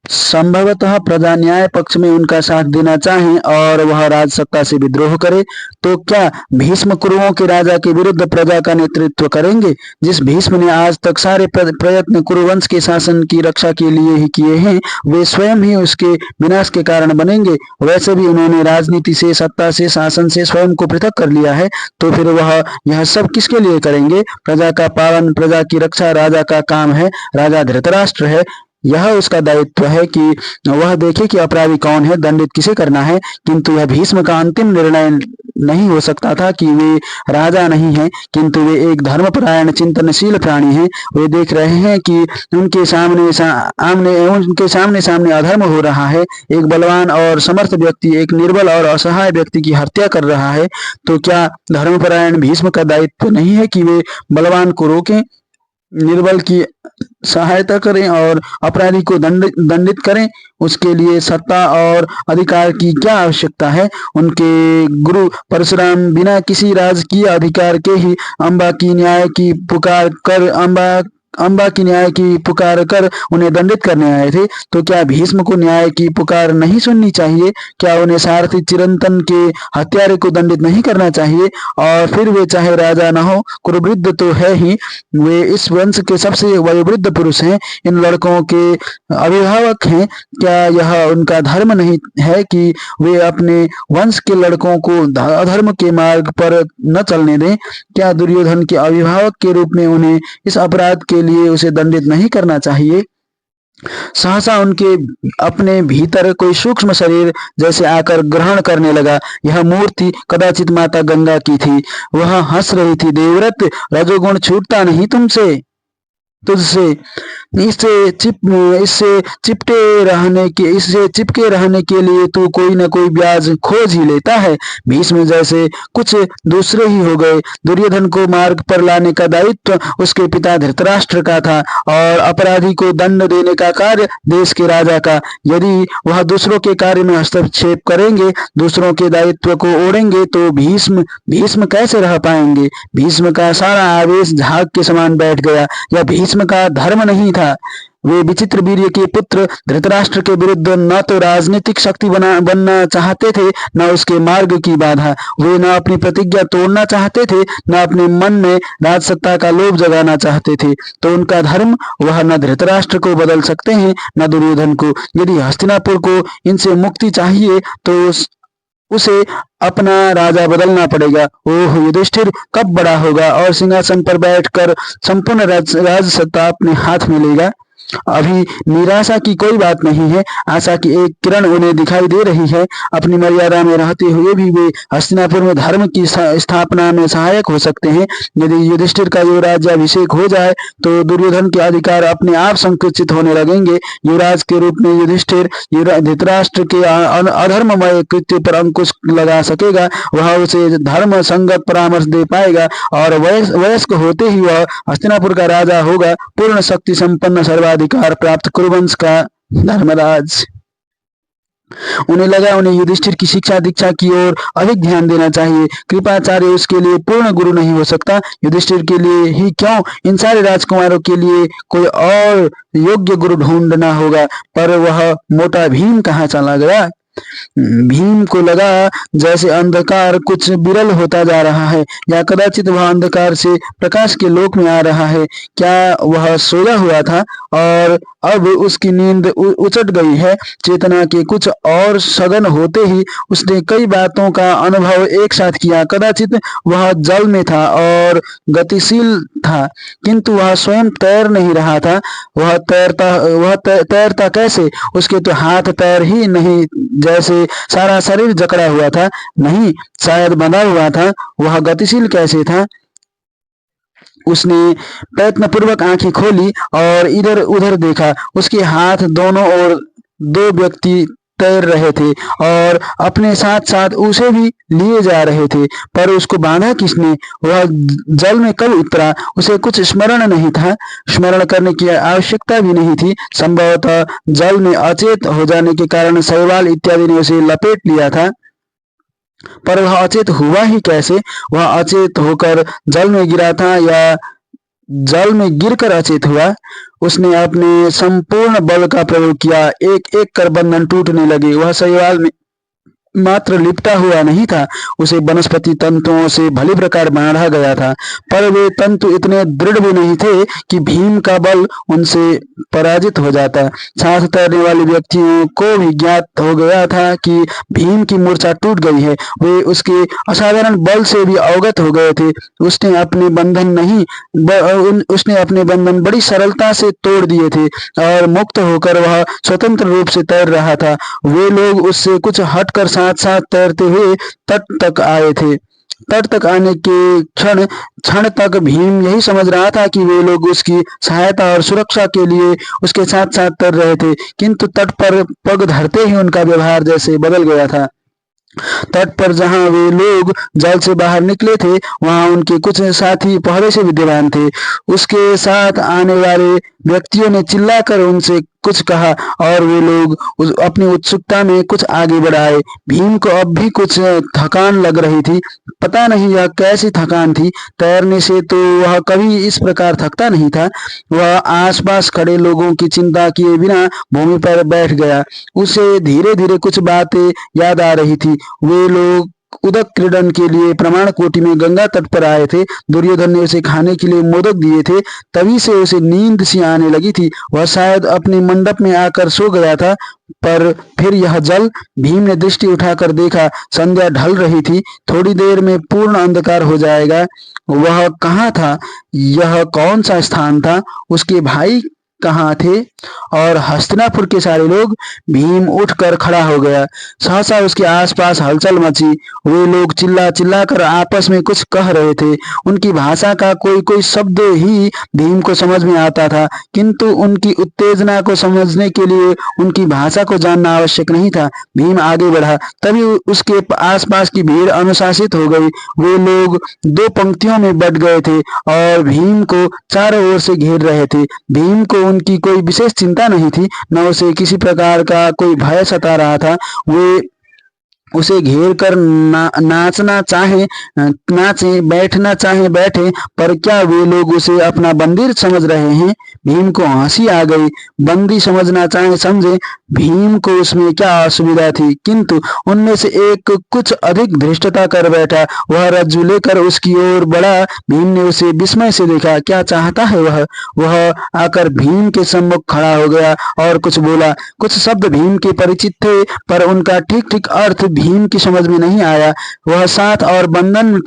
संभवतः प्रजा न्याय पक्ष में उनका साथ देना चाहे और वह राजसत्ता से विद्रोह करे, तो क्या भीष्म कुरुओं के राजा के विरुद्ध प्रजा का नेतृत्व करेंगे? जिस भीष्म ने आज तक सारे प्रयत्न कुरुवंश के शासन की रक्षा के लिए ही किए हैं, वे स्वयं ही उसके विनाश के कारण बनेंगे। वैसे भी उन्होंने राजनीति से, सत्ता से, शासन से स्वयं को पृथक कर लिया है, तो फिर वह यह सब किसके लिए करेंगे? प्रजा का पालन, प्रजा की रक्षा राजा का काम है। राजा धृतराष्ट्र है, यह उसका दायित्व है कि वह देखे कि अपराधी कौन है, दंडित किसे करना है। किंतु यह भीष्म का अंतिम निर्णय नहीं हो सकता था कि वे राजा नहीं हैं, किंतु वे एक धर्मपरायण चिंतनशील प्राणी हैं। वे देख रहे हैं कि उनके सामने सामने अधर्म हो रहा है। एक बलवान और समर्थ व्यक्ति एक निर्बल और असहाय व्यक्ति की हत्या कर रहा है। तो क्या धर्मपरायण भीष्म का दायित्व नहीं है कि वे बलवान को रोकें, निर्बल की सहायता करें और अपराधी को दंडित करें? उसके लिए सत्ता और अधिकार की क्या आवश्यकता है? उनके गुरु परशुराम बिना किसी राजकीय अधिकार के ही अम्बा की न्याय की पुकार कर उन्हें दंडित करने आए थे। तो क्या भीष्म को न्याय की पुकार नहीं सुननी चाहिए? क्या उन्हें सारथी चिरंतन के हत्यारे को दंडित नहीं करना चाहिए? और फिर वे चाहे राजा न हो, कुरुवृद्ध तो है ही, वे इस वंश के सबसे वयोवृद्ध पुरुष हैं, इन लड़कों के अभिभावक हैं। क्या यह उनका धर्म नहीं है कि वे अपने वंश के लड़कों को अधर्म के मार्ग पर न चलने दें? क्या दुर्योधन के अभिभावक के रूप में उन्हें इस अपराध के लिए उसे दंडित नहीं करना चाहिए? सहसा उनके अपने भीतर कोई सूक्ष्म शरीर जैसे आकर ग्रहण करने लगा। यह मूर्ति कदाचित माता गंगा की थी। वह हंस रही थी। देवव्रत, रजोगुण छूटता नहीं तुझसे। इससे चिपके रहने के लिए तू कोई न कोई ब्याज खोज ही लेता है। भीष्म जैसे कुछ दूसरे ही हो गए। दुर्योधन को मार्ग पर लाने का दायित्व उसके पिता धृतराष्ट्र का था और अपराधी को दंड देने का कार्य देश के राजा का। यदि वह दूसरों के कार्य में हस्तक्षेप करेंगे, दूसरों के दायित्व को ओढ़ेंगे, तो भीष्म कैसे रह पाएंगे? भीष्म का सारा आवेश झाग के समान बैठ गया। यह भीष्म का धर्म नहीं था। वे विचित्र वीर्य के पुत्र धृतराष्ट्र के विरुद्ध न तो राजनीतिक शक्ति बनना चाहते थे, न उसके मार्ग की बाधा। वे न अपनी प्रतिज्ञा तोड़ना चाहते थे, न अपने मन में राजसत्ता का लोभ जगाना चाहते थे। तो उनका धर्म, वह न धृतराष्ट्र को बदल सकते हैं, न दुर्योधन को। यदि हस्तिनापुर को इनसे मुक्ति चाहिए तो उसे अपना राजा बदलना पड़ेगा। ओह, युधिष्ठिर कब बड़ा होगा और सिंहासन पर बैठकर संपूर्ण राजसत्ता अपने हाथ में लेगा? अभी निराशा की कोई बात नहीं है। आशा की एक किरण उन्हें दिखाई दे रही है। अपनी मर्यादा में रहते हुए भी वे हस्तिनापुर में धर्म की स्थापना में सहायक हो सकते हैं। यदि युधिष्ठिर का युवराज्याभिषेक हो जाए तो दुर्योधन के अधिकार अपने आप संकुचित होने लगेंगे। युवराज के रूप में युधिष्ठिर धृतराष्ट्र के अधर्ममय कृत्य पर अंकुश लगा सकेगा। वह उसे धर्म संगत परामर्श दे पाएगा और वयस्क होते ही वह हस्तिनापुर का राजा होगा, पूर्ण शक्ति संपन्न सर्वाधिकार प्राप्त कुरुवंश का धर्मराज। उन्हें लगा उन्हें युधिष्ठिर की शिक्षा दीक्षा की ओर अधिक ध्यान देना चाहिए। कृपाचार्य उसके लिए पूर्ण गुरु नहीं हो सकता। युधिष्ठिर के लिए ही क्यों, इन सारे राजकुमारों के लिए कोई और योग्य गुरु ढूंढना होगा। पर वह मोटा भीम कहाँ चला गया? भीम को लगा जैसे अंधकार कुछ विरल होता जा रहा है, या कदाचित वह अंधकार से प्रकाश के लोक में आ रहा है। क्या वह सोया हुआ था और अब उसकी नींद उचट गई है? चेतना के कुछ और सघन होते ही उसने कई बातों का अनुभव एक साथ किया। कदाचित वह जल में था और गतिशील था, किंतु वह स्वयं तैर नहीं रहा था। वह तैरता कैसे? उसके तो हाथ पैर ही नहीं, जैसे सारा शरीर जकड़ा हुआ था। नहीं, शायद बंधा हुआ था। वह गतिशील कैसे था? उसने प्रयत्नपूर्वक आंखें खोली और इधर उधर देखा। उसके हाथ दोनों ओर दो व्यक्ति तैर रहे थे और अपने साथ साथ उसे भी लिए जा रहे थे। पर उसको बांधा किसने? वह जल में कब उतरा? उसे कुछ स्मरण नहीं था, स्मरण करने की आवश्यकता भी नहीं थी। संभवतः जल में अचेत हो जाने के कारण शैवाल इत्यादि ने उसे लपेट लिया था। पर वह अचेत हुआ ही कैसे? वह अचेत होकर जल में गिरा था या जल में गिरकर अचेत हुआ? उसने अपने संपूर्ण बल का प्रयोग किया, एक एक कर बंधन टूटने लगे। वह शैवाल में मात्र लिपटा हुआ नहीं था, उसे वनस्पति तंतुओं से भली प्रकार बांधा गया था। पर वे तंतु इतने दृढ़ भी नहीं थे कि भीम का बल उनसे पराजित हो जाता। साथ तैरने वाले व्यक्तियों को भी ज्ञात हो गया था कि भीम की मूर्छा टूट गई है। वे उसके असाधारण बल से भी अवगत हो गए थे। उसने अपने बंधन बड़ी सरलता से तोड़ दिए थे और मुक्त होकर वह स्वतंत्र रूप से तैर रहा था। वे लोग उससे कुछ हटकर साथ साथ तैरते हुए तट तक आए थे। तट तक आने के क्षण क्षण तक भीम यही समझ रहा था कि वे लोग उसकी सहायता और सुरक्षा के लिए उसके साथ साथ तैर रहे थे, किंतु तट पर पग धरते ही उनका व्यवहार जैसे बदल गया था। तट पर जहां वे लोग जल से बाहर निकले थे, वहां उनके कुछ साथी पहले से विद्यमान थे। उसके साथ आने वाले व्यक्तियों ने चिल्लाकर उनसे कुछ कहा और वे लोग अपनी उत्सुकता में कुछ आगे बढ़ाए। भीम को अब भी कुछ थकान लग रही थी। पता नहीं यह कैसी थकान थी। तैरने से तो वह कभी इस प्रकार थकता नहीं था। वह आसपास खड़े लोगों की चिंता किए बिना भूमि पर बैठ गया। उसे धीरे धीरे कुछ बातें याद आ रही थी। वे लोग उदक क्रीडन के लिए प्रमाण कोटि में गंगा तट पर आए थे। दुर्योधन ने उसे खाने के लिए मोदक दिए थे। तभी से उसे नींद सी आने लगी थी। वह शायद अपने मंडप में आकर सो गया था। पर फिर यह जल? भीम ने दृष्टि उठाकर देखा, संध्या ढल रही थी। थोड़ी देर में पूर्ण अंधकार हो जाएगा। वह कहाँ था? यह कौन सा स्थान था? उसके भाई कहाँ थे और हस्तिनापुर के सारे लोग? भीम उठकर खड़ा हो गया। सहसा उसके आसपास हलचल मची। वे लोग चिल्ला चिल्लाकर आपस में कुछ कह रहे थे। उनकी भाषा का कोई कोई शब्द ही भीम को समझ में आता था, किंतु उनकी उत्तेजना को समझने के लिए उनकी भाषा को जानना आवश्यक नहीं था। भीम आगे बढ़ा, तभी उसके आसपास की भीड़ अनुशासित हो गई। वे लोग दो पंक्तियों में बट गए थे और भीम को चारों ओर से घेर रहे थे। भीम को उनकी कोई विशेष चिंता नहीं थी, न उसे किसी प्रकार का कोई भय सता रहा था। वे उसे घेर कर नाचना चाहे नाचे, बैठना चाहे बैठे, पर क्या वे लोग उसे अपना बंदी समझ रहे हैं? भीम को हंसी आ गई। बंदी समझना चाहे समझे, भीम को उसमें क्या असुविधा थी, किंतु उनमें से एक कुछ अधिक धृष्टता कर बैठा। वह रज्जू लेकर उसकी ओर बढ़ा। भीम ने उसे विस्मय से देखा। क्या चाहता है वह आकर भीम के सम्मुख खड़ा हो गया और कुछ बोला। कुछ शब्द भीम के परिचित थे, पर उनका ठीक ठीक अर्थ भीम की समझ में नहीं आया। वह साथ और बंधन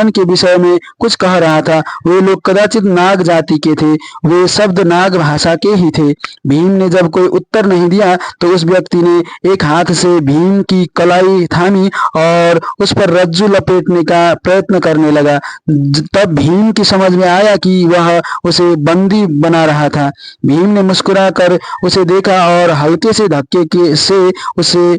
के विषय में कुछ कह रहा था। वे लोग कदाचित नाग जाति के थे। वे शब्द नाग भाषा के ही थे। भीम ने जब कोई उत्तर नहीं दिया तो उस व्यक्ति ने एक हाथ से भीम की कलाई थामी और उस पर रज्जू लपेटने का प्रयत्न करने लगा। तब भीम की समझ में आया कि वह उसे बंदी बना रहा था। भीम ने मुस्कुराकर उसे देखा और हल्के से धक्के से उसे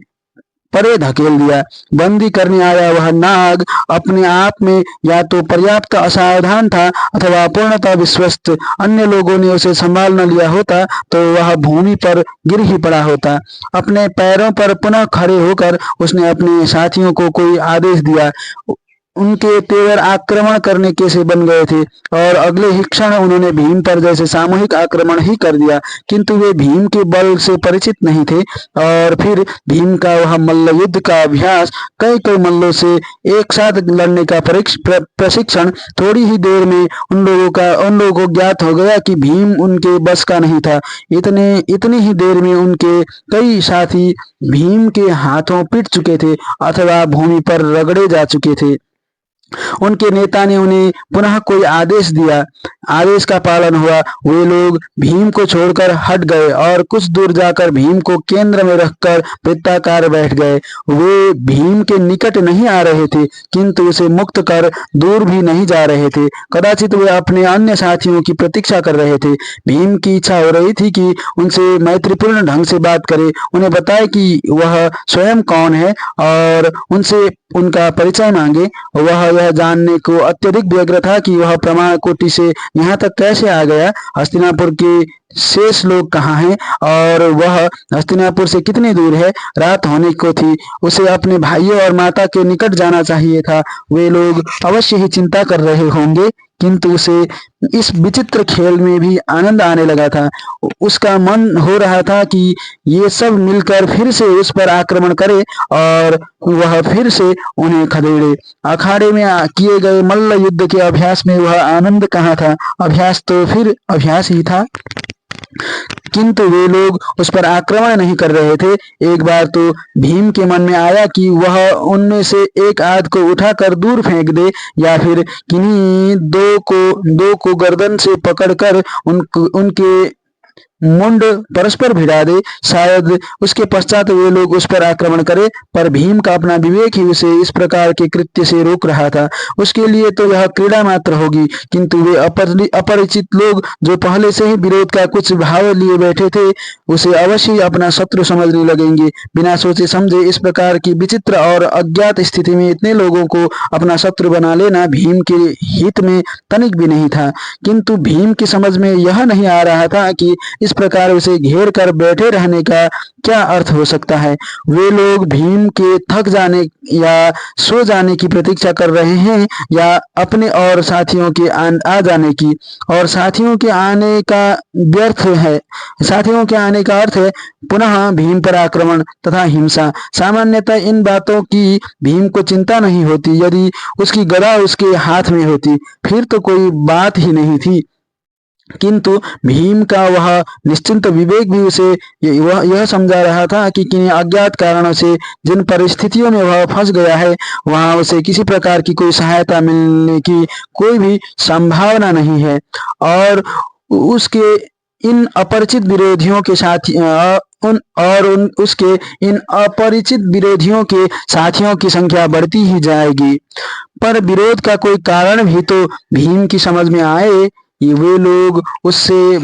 परे धकेल दिया। बंदी करने आया वह नाग अपने आप में या तो पर्याप्त असावधान था अथवा पूर्णतः विश्वस्त। अन्य लोगों ने उसे संभाल न लिया होता तो वह भूमि पर गिर ही पड़ा होता। अपने पैरों पर पुनः खड़े होकर उसने अपने साथियों को कोई आदेश दिया। उनके तेवर आक्रमण करने के से बन गए थे और अगले ही क्षण उन्होंने भीम पर जैसे सामूहिक आक्रमण ही कर दिया, किंतु वे भीम के बल से परिचित नहीं थे। और फिर भीम का वह मल्ल युद्ध का अभ्यास, कई कई मल्लों से एक साथ लड़ने का प्रशिक्षण, थोड़ी ही देर में उन लोगों को ज्ञात हो गया कि भीम उनके बस का नहीं था। इतनी ही देर में उनके कई साथी भीम के हाथों पिट चुके थे अथवा भूमि पर रगड़े जा चुके थे। उनके नेता ने उन्हें पुनः कोई आदेश दिया। आदेश का पालन हुआ। वे लोग भीम को छोड़कर हट गए और कुछ दूर जाकर भीम को केंद्र में रखकर वृत्ताकार बैठ गए। वे भीम के निकट नहीं आ रहे थे, किंतु उसे मुक्त कर दूर भी नहीं जा रहे थे। कदाचित वे अपने अन्य साथियों की प्रतीक्षा कर रहे थे। भीम की इच्छा हो रही थी कि उनसे मैत्रीपूर्ण ढंग से बात करे, उन्हें बताए कि वह स्वयं कौन है और उनसे उनका परिचय मांगे। वह यह जानने को अत्यधिक व्यग्र था कि वह प्रमाण कोटि से यहाँ तक कैसे आ गया, हस्तिनापुर के शेष लोग कहाँ हैं और वह हस्तिनापुर से कितनी दूर है। रात होने को थी, उसे अपने भाइयों और माता के निकट जाना चाहिए था। वे लोग अवश्य ही चिंता कर रहे होंगे, किंतु उसे इस विचित्र खेल में भी आनंद आने लगा था। उसका मन हो रहा था कि ये सब मिलकर फिर से उस पर आक्रमण करे और वह फिर से उन्हें खदेड़े। अखाड़े में किए गए मल्ल युद्ध के अभ्यास में वह आनंद कहाँ था। अभ्यास तो फिर अभ्यास ही था, किंतु वे लोग उस पर आक्रमण नहीं कर रहे थे। एक बार तो भीम के मन में आया कि वह उनमें से एक आध को उठाकर दूर फेंक दे या फिर किन्हीं दो को गर्दन से पकड़कर उनके मुंड परस्पर भिड़ा दे। शायद उसके पश्चात वे लोग उस पर आक्रमण करें, पर भीम का अपना विवेक ही उसे इस प्रकार के कृत्य से रोक रहा था। उसके लिए तो यह क्रीड़ा मात्र होगी, किंतु वे अपरिचित लोग जो पहले से ही विरोध का कुछ भाव लिए बैठे थे, उसे अवश्य ही अपना शत्रु समझने लगेंगे। बिना सोचे समझे इस प्रकार की विचित्र और अज्ञात स्थिति में इतने लोगों को अपना शत्रु बना लेना भीम के हित में तनिक भी नहीं था। किंतु भीम की समझ में यह नहीं आ रहा था कि इस प्रकार उसे घेर कर बैठे रहने का क्या अर्थ हो सकता है। वे लोग भीम के थक जाने या सो जाने की प्रतीक्षा कर रहे हैं या अपने और साथियों के आ जाने की। और साथियों के आने का व्यर्थ है, साथियों के आने का अर्थ है पुनः भीम पर आक्रमण तथा हिंसा। सामान्यतः इन बातों की भीम को चिंता नहीं होती। यदि उसकी गदा उसके हाथ में होती फिर तो कोई बात ही नहीं थी, किंतु भीम का वह निश्चिंत विवेक भी उसे यह समझा रहा था कि किन्हीं अज्ञात कारणों से जिन परिस्थितियों में वह फंस गया है, वहां उसे किसी प्रकार की कोई सहायता मिलने की कोई भी संभावना नहीं है और उसके इन अपरिचित विरोधियों के साथ उसके इन अपरिचित विरोधियों के साथियों की संख्या बढ़ती ही जाएगी। पर विरोध का कोई कारण भी तो भीम की समझ में आए। वे लोग उससे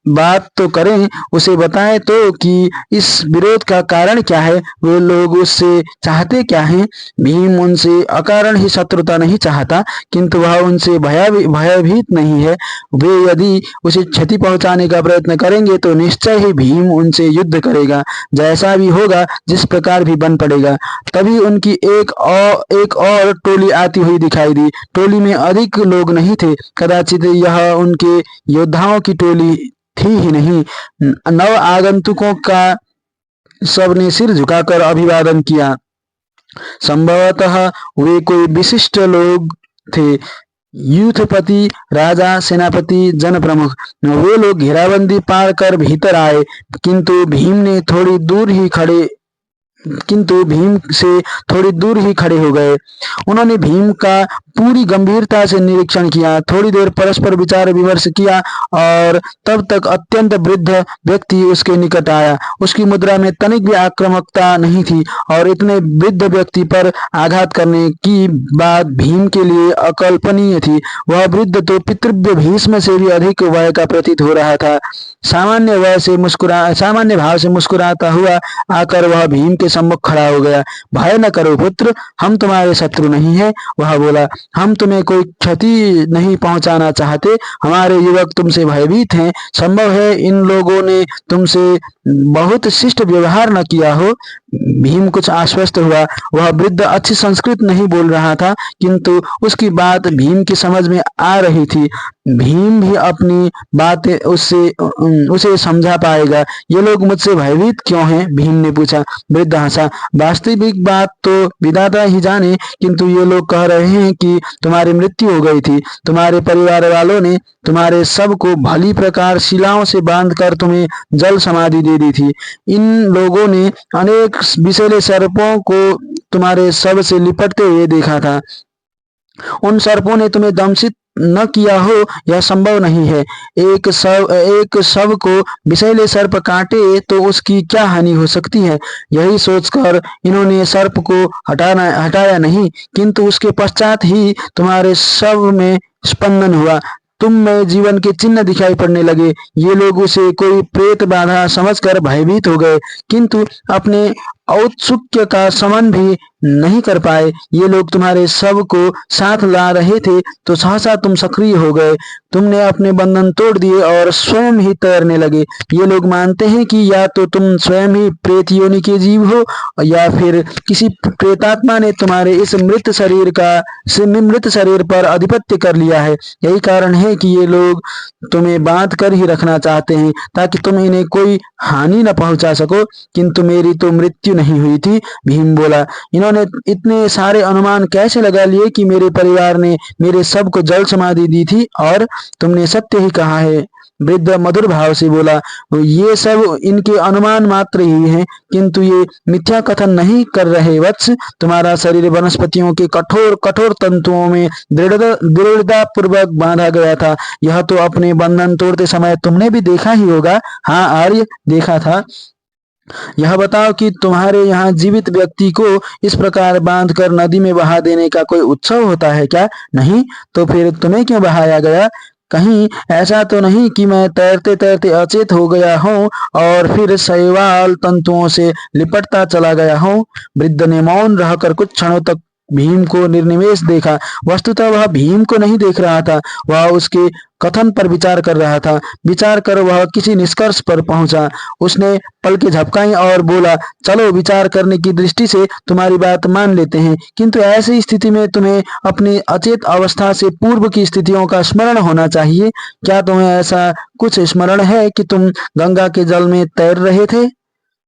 बात तो करें, उसे बताएं तो कि इस विरोध का कारण क्या है, वे लोग उससे चाहते क्या हैं। भीम उनसे अकारण ही शत्रुता नहीं चाहता, किंतु वह उनसे भयभीत नहीं है। वे यदि उसे क्षति पहुंचाने का प्रयत्न करेंगे तो निश्चय ही भीम उनसे युद्ध करेगा, जैसा भी होगा, जिस प्रकार भी बन पड़ेगा। तभी उनकी एक और टोली आती हुई दिखाई दी। टोली में अधिक लोग नहीं थे, कदाचित यह उनके योद्धाओं की टोली थी ही नहीं। नव आगंतुकों का सबने सिर झुकाकर अभिवादन किया। संभवतः वे कोई विशिष्ट लोग थे, यूथपति, राजा, सेनापति, जन प्रमुख। वे लोग घेराबंदी पार कर भीतर आए, किंतु भीम से थोड़ी दूर ही खड़े हो गए। उन्होंने भीम का पूरी गंभीरता से निरीक्षण किया, थोड़ी देर परस्पर विचार विमर्श किया और तब तक अत्यंत वृद्ध व्यक्ति उसके निकट आया। उसकी मुद्रा में तनिक भी आक्रामकता नहीं थी और इतने वृद्ध व्यक्ति पर आघात करने की बात भीम के लिए अकल्पनीय थी। वह वृद्ध तो पितृव्य भीष्म से भी अधिक वय का प्रतीत हो रहा था। सामान्य भाव से मुस्कुराता हुआ आकर वह भीम के सम्मुख खड़ा हो गया। भय न करो पुत्र, हम तुम्हारे शत्रु नहीं है, वह बोला। हम तुम्हें कोई क्षति नहीं पहुंचाना चाहते। हमारे युवक तुमसे भयभीत हैं। संभव है इन लोगों ने तुमसे बहुत शिष्ट व्यवहार न किया हो। भीम कुछ आश्वस्त हुआ। वह वृद्ध अच्छी संस्कृत नहीं बोल रहा था, किंतु उसकी बात भीम की समझ में आ रही थी। भीम भी अपनी बातें उसे समझा पाएगा। ये लोग मुझसे भयभीत क्यों हैं? भीम ने पूछा। वृद्ध हंसा। वास्तविक बात तो विधाता ही जाने, किंतु ये लोग कह रहे हैं कि तुम्हारी मृत्यु हो गई थी। तुम्हारे परिवार वालों ने तुम्हारे सब को भली प्रकार शिलाओं से बांधकर तुम्हें जल समाधि दे दी थी। इन लोगों ने अनेक विषैले सर्पों को तुम्हारे शव से लिपटते हुए देखा था। उन सर्पों ने तुम्हें दंशित न किया हो यह संभव नहीं है। एक शव को विषैले सर्प काटे तो उसकी क्या हानि हो सकती है। यही सोचकर इन्होंने सर्प को हटाया नहीं, किंतु उसके पश्चात ही तुम्हारे शव में स्पंदन हुआ। तुम में जीवन के चिन्ह दिखाई पड़ने लगे। ये लोग उसे कोई प्रेत बाधा समझकर भयभीत हो गए, किंतु अपने औत्सुक्य का शमन भी नहीं कर पाए। ये लोग तुम्हारे शव को साथ ला रहे थे तो सहसा तुम सक्रिय हो गए। तुमने अपने बंधन तोड़ दिए और स्वयं ही तैरने लगे। ये लोग मानते हैं कि या तो तुम स्वयं ही प्रेत योनि के जीव हो, या फिर किसी प्रेतात्मा ने तुम्हारे इस मृत शरीर पर आधिपत्य कर लिया है। यही कारण है कि ये लोग तुम्हें बांध कर ही रखना चाहते हैं, ताकि तुम इन्हें कोई हानि न पहुंचा सको। किंतु मेरी तो मृत्यु नहीं हुई थी। भीम बोला, इन्होंने इतने सारे अनुमान कैसे लगा लिए कि मेरे परिवार ने मेरे शव को जल समाधि दी थी, और तुमने सत्य ही कहा है। वृद्ध मधुर भाव से बोला, ये सब इनके अनुमान मात्र ही हैं, किंतु ये मिथ्या कथन नहीं कर रहे वत्स। तुम्हारा शरीर वनस्पतियों के कठोर कठोर तंतुओं में दृढ़ता पूर्वक बांधा गया था। यह तो अपने बंधन तोड़ते समय तुमने भी देखा ही होगा। हाँ आर्य, देखा था। यह बताओ कि तुम्हारे यहाँ जीवित व्यक्ति को इस प्रकार बांधकर नदी में बहा देने का कोई उत्सव होता है क्या? नहीं। तो फिर तुम्हें क्यों बहाया गया? कहीं ऐसा तो नहीं कि मैं तैरते तैरते अचेत हो गया हूँ और फिर शैवाल तंतुओं से लिपटता चला गया हूँ। वृद्ध ने मौन रहकर कुछ क्षणों तक भीम को निर्निमेष देखा। वस्तुतः वह भीम को नहीं देख रहा था, वह उसके कथन पर विचार कर रहा था। विचार कर वह किसी निष्कर्ष पर पहुंचा। उसने पलकें झपकाई और बोला, चलो विचार करने की दृष्टि से तुम्हारी बात मान लेते हैं, किंतु ऐसी स्थिति में तुम्हें अपनी अचेत अवस्था से पूर्व की स्थितियों का स्मरण होना चाहिए। क्या तुम्हें ऐसा कुछ स्मरण है कि तुम गंगा के जल में तैर रहे थे?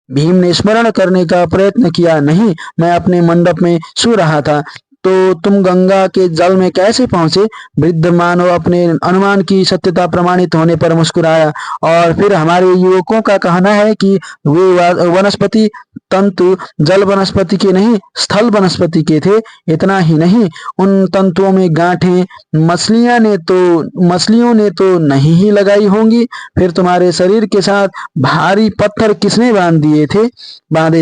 भीम ने स्मरण करने का प्रयत्न किया। नहीं, मैं अपने मंडप में सो रहा था। तो तुम गंगा के जल में कैसे पहुंचे? वृद्ध मानव अपने अनुमान की सत्यता प्रमाणित होने पर मुस्कुराया। और फिर हमारे युवकों का कहना है कि वे वनस्पति तंतु जल वनस्पति के नहीं, स्थल वनस्पति के थे। इतना ही नहीं, उन तंतुओं में गांठें मछलियों ने तो नहीं ही लगाई होंगी। फिर तुम्हारे शरीर के साथ भारी पत्थर किसने बांधे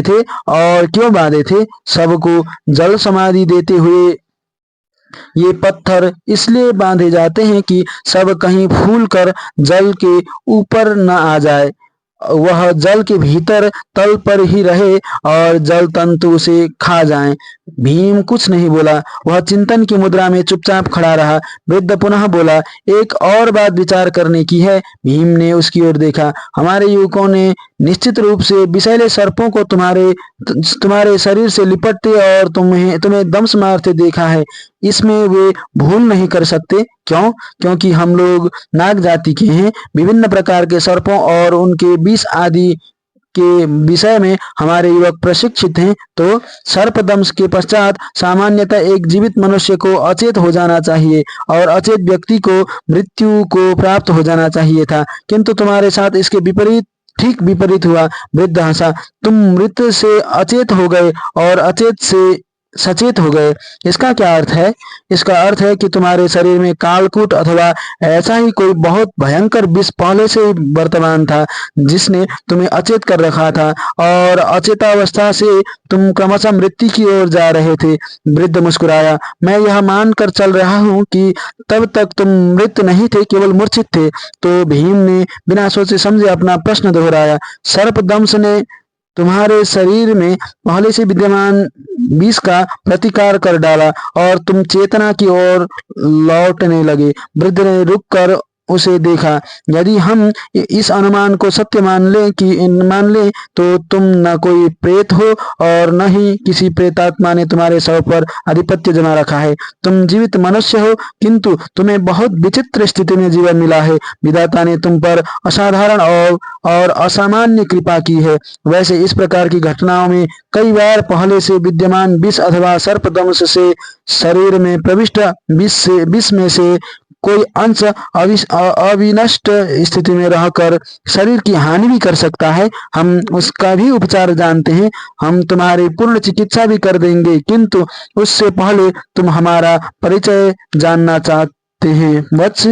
थे और क्यों बांधे थे? सबको जल समाधि देते हुए ये पत्थर इसलिए बांधे जाते हैं कि सब कहीं फूल कर जल के ऊपर न आ जाए, वह जल के भीतर तल पर ही रहे और जल तंतु उसे खा जाएं। भीम कुछ नहीं बोला, वह चिंतन की मुद्रा में चुपचाप खड़ा रहा। वृद्ध पुनः बोला, एक और बात विचार करने की है। भीम ने उसकी ओर देखा। हमारे युवकों ने निश्चित रूप से विषैले सर्पों को तुम्हारे शरीर से लिपटते और तुम्हें दंश मारते देखा है। इसमें वे भूल नहीं कर सकते। क्यों? क्योंकि हम लोग नाग जाति के हैं। विभिन्न प्रकार के सर्पों और उनके विष आदि के विषय में हमारे युवक प्रशिक्षित हैं। तो सर्पदंश के पश्चात सामान्यतः एक जीवित मनुष्य को अचेत हो जाना चाहिए और अचेत व्यक्ति को मृत्यु को प्राप्त हो जाना चाहिए था, किंतु तुम्हारे साथ इसके ठीक विपरीत हुआ। वृद्ध हंसा। तुम मृत से अचेत हो गए और अचेत से सचेत हो गए। इसका क्या अर्थ है? इसका अर्थ है कि तुम्हारे शरीर में कालकूट अथवा ऐसा ही कोई बहुत भयंकर विष पहले से ही वर्तमान था, जिसने तुम्हें अचेत कर रखा था और अचेतावस्था से तुम क्रमशः मृत्यु की ओर जा रहे थे। वृद्ध मुस्कुराया। मैं यह मानकर चल रहा हूँ कि तब तक तुम मृत नहीं थे, केवल मूर्छित थे। तो भीम ने बिना सोचे समझे अपना प्रश्न दोहराया। सर्पदंश ने तुम्हारे शरीर में पहले से विद्यमान विष का प्रतिकार कर डाला और तुम चेतना की ओर लौटने लगे। वृद्ध ने रुककर उसे देखा। यदि हम इस अनुमान को सत्य मान लें तो तुम न कोई प्रेत हो और न ही किसी प्रेतात्मा ने तुम्हारे शव पर आधिपत्य जमा रखा है। तुम जीवित मनुष्य हो, किंतु तुम्हें बहुत विचित्र स्थिति में जीवन मिला है। विधाता ने तुम पर असाधारण और असामान्य कृपा की है। वैसे इस प्रकार की घटनाओं में कई बार पहले से विद्यमान विष अथवा सर्पदंश से शरीर में प्रविष्ट विष में से कोई अंश अविनष्ट स्थिति में रहकर शरीर की हानि भी कर सकता है। हम उसका भी उपचार जानते हैं। हम तुम्हारी पूर्ण चिकित्सा भी कर देंगे, किंतु उससे पहले तुम हमारा परिचय जानना चाहते सकते हैं। वत्स,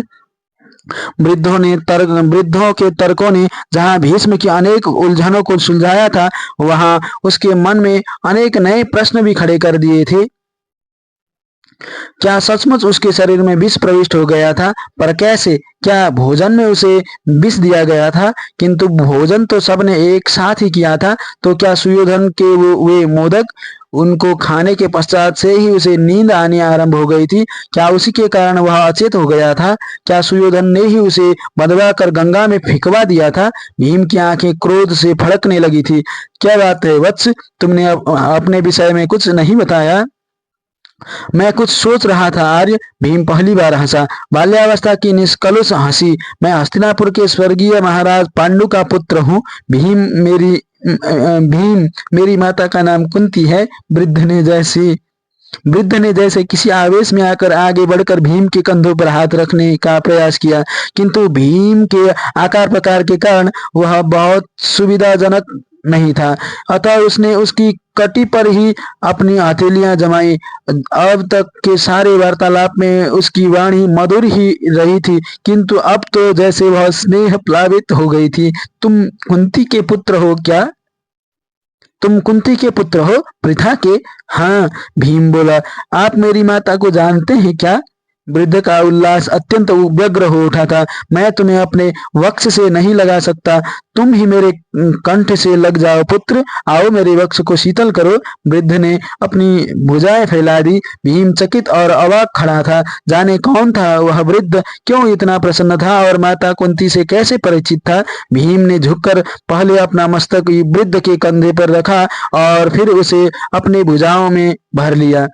वृद्धों के तर्कों ने जहाँ भीष्म की अनेक उलझनों को सुलझाया था, वहाँ उसके मन में अनेक नए प्रश्न भी खड़े कर दिए थे। क्या सचमुच उसके शरीर में विष प्रविष्ट हो गया था? पर कैसे? क्या भोजन में उसे विष दिया गया था? किंतु भोजन तो सबने एक साथ ही किया था। तो क्या सुयोधन के वे मोदक, उनको खाने के पश्चात से ही उसे नींद आनी आरंभ हो गई थी? क्या उसी के कारण वह अचेत हो गया था? क्या सुयोधन ने ही उसे बंधवा कर गंगा में फेंकवा दिया था? भीम की आंखें क्रोध से फड़कने लगी थी। क्या बात है वत्स, तुमने अपने विषय में कुछ नहीं बताया? मैं कुछ सोच रहा था आर्य। भीम पहली बार हंसा। बाल्यावस्था की निष्कलुष हंसी। मैं हस्तिनापुर के स्वर्गीय महाराज पांडु का पुत्र हूँ। भीम, मेरी माता का नाम कुंती है। वृद्ध ने जैसे किसी आवेश में आकर आगे बढ़कर भीम के कंधों पर हाथ रखने का प्रयास किया, किंतु भीम के आकार प्रकार के कारण वह बहुत सुविधाजनक नहीं था। अतः उसने उसकी कटी पर ही अपनी हथेलियां जमाई। अब तक के सारे वार्तालाप में उसकी वाणी मधुर ही रही थी, किंतु अब तो जैसे वह स्नेह प्लावित हो गई थी। तुम कुंती के पुत्र हो क्या? तुम कुंती के पुत्र हो? पृथा के? हाँ, भीम बोला। आप मेरी माता को जानते हैं क्या? वृद्ध का उल्लास अत्यंत व्यग्र हो उठा था। मैं तुम्हें अपने वक्ष से नहीं लगा सकता, तुम ही मेरे कंठ से लग जाओ पुत्र। आओ मेरे वक्ष को शीतल करो। वृद्ध ने अपनी भुजाएं फैला दी। भीम चकित और अवाक खड़ा था। जाने कौन था वह वृद्ध, क्यों इतना प्रसन्न था और माता कुंती से कैसे परिचित था? भीम ने झुककर पहले अपना मस्तक वृद्ध के कंधे पर रखा और फिर उसे अपने भुजाओं में भर लिया।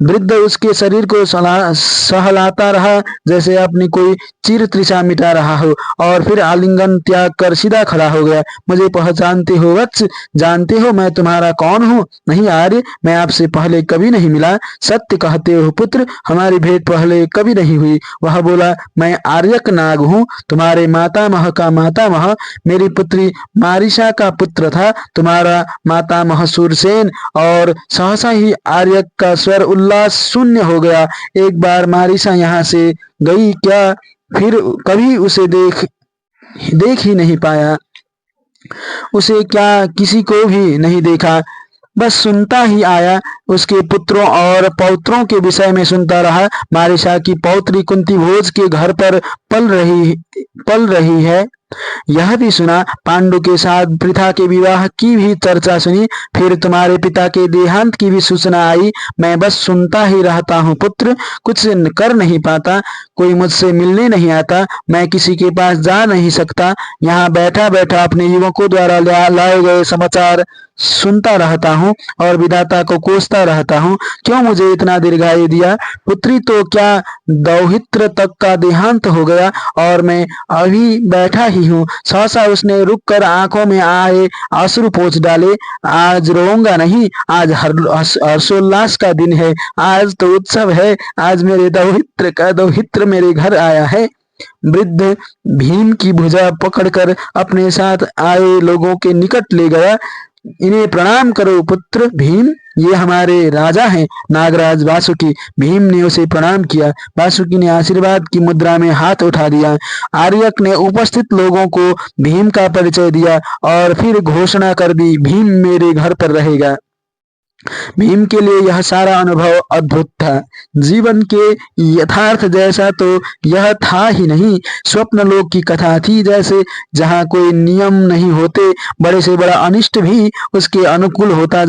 वृद्ध उसके शरीर को सहलाता रहा जैसे अपनी कोई चिर तृषा मिटा रहा हो, और फिर आलिंगन त्याग कर सीधा खड़ा हो गया। मुझे पहचानते हो वत्स? जानते हो मैं तुम्हारा कौन हूँ? नहीं आर्य, मैं आपसे पहले कभी नहीं मिला। सत्य कहते हो पुत्र, हमारी भेंट पहले कभी नहीं हुई। वह बोला, मैं आर्यक नाग हूँ, तुम्हारे मातामह का मातामह। मेरी पुत्री मारिशा का पुत्र था तुम्हारा मातामह सूरसेन। और सहसा ही आर्यक का स्वर उल्लास शून्य हो गया। एक बार मारिशा यहाँ से गई क्या? फिर कभी उसे देख ही नहीं पाया। उसे क्या किसी को भी नहीं देखा, बस सुनता ही आया। उसके पुत्रों और पौत्रों के विषय में सुनता रहा। मारिशा की पौत्री कुंती भोज के घर पर पल रही है, यह भी सुना। पांडु के साथ पृथा के विवाह की भी चर्चा सुनी। फिर तुम्हारे पिता के देहांत की भी सूचना आई। मैं बस सुनता ही रहता हूँ पुत्र, कुछ कर नहीं पाता। कोई मुझसे मिलने नहीं आता, मैं किसी के पास जा नहीं सकता। यहाँ बैठा बैठा अपने युवकों द्वारा लाए गए समाचार सुनता रहता हूँ और विधाता को कोसता रहता हूँ, क्यों मुझे इतना दीर्घायु दिया? पुत्री तो क्या, दौहित्र तक का देहांत हो गया और मैं अभी बैठा ही हूँ। सहसा उसने रुक कर आंखों में आए आंसू पोंछ डाले। आज रोऊंगा नहीं, आज हर्षोल्लास का दिन है, आज तो उत्सव है। आज मेरे दौहित्र मेरे घर आया है। वृद्ध भीम की भुजा पकड़कर अपने साथ आए लोगों के निकट ले गया। इन्हें प्रणाम करो पुत्र भीम, ये हमारे राजा हैं, नागराज वासुकी। भीम ने उसे प्रणाम किया। वासुकी ने आशीर्वाद की मुद्रा में हाथ उठा दिया। आर्यक ने उपस्थित लोगों को भीम का परिचय दिया और फिर घोषणा कर दी, भीम मेरे घर पर रहेगा। भीम के लिए यह सारा अनुभव अद्भुत था। जीवन के यथार्थ जैसा तो यह था ही नहीं, स्वप्न लोक की कथा थी जैसे, जहाँ कोई नियम नहीं होते, बड़े से बड़ा अनिष्ट भी उसके अनुकूल होता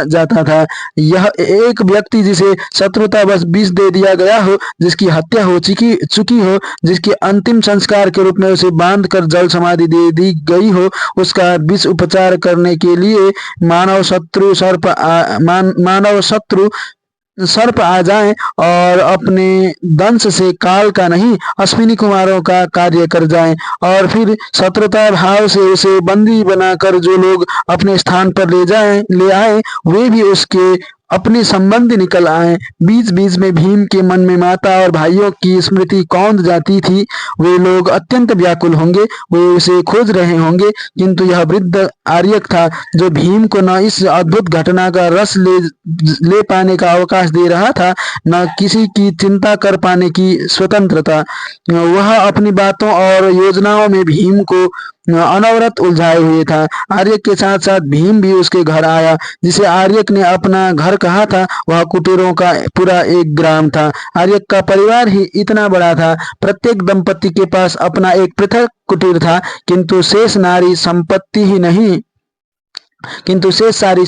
जाता था। यह एक व्यक्ति जिसे शत्रुता बस विष दे दिया गया हो, जिसकी हत्या हो चुकी हो, जिसके अंतिम संस्कार के रूप में उसे बांध कर जल समाधि दे दी गई हो, उसका विष उपचार करने के लिए मानव शत्रु सर्प आ जाए और अपने दंश से काल का नहीं, अश्विनी कुमारों का कार्य कर जाएं, और फिर शत्रुता भाव से उसे बंदी बनाकर जो लोग अपने स्थान पर ले आए, वे भी उसके अपने संबंधी निकल आए। बीच बीच में भीम के मन में माता और भाइयों की स्मृति कौंध जाती थी। वे लोग अत्यंत व्याकुल होंगे, वे उसे खोज रहे होंगे, किंतु यह वृद्ध आर्यक था जो भीम को न इस अद्भुत घटना का रस ले पाने का अवकाश दे रहा था, न किसी की चिंता कर पाने की स्वतंत्रता। वह अपनी बातों और योजनाओं में भीम को अनवरत उलझाए हुए था। आर्यक के साथ साथ भीम भी उसके घर आया। जिसे आर्यक ने अपना घर कहा था, वह कुटीरों का पूरा एक ग्राम था। आर्यक का परिवार ही इतना बड़ा था, प्रत्येक दंपति के पास अपना एक पृथक कुटीर था, किंतु शेष सारी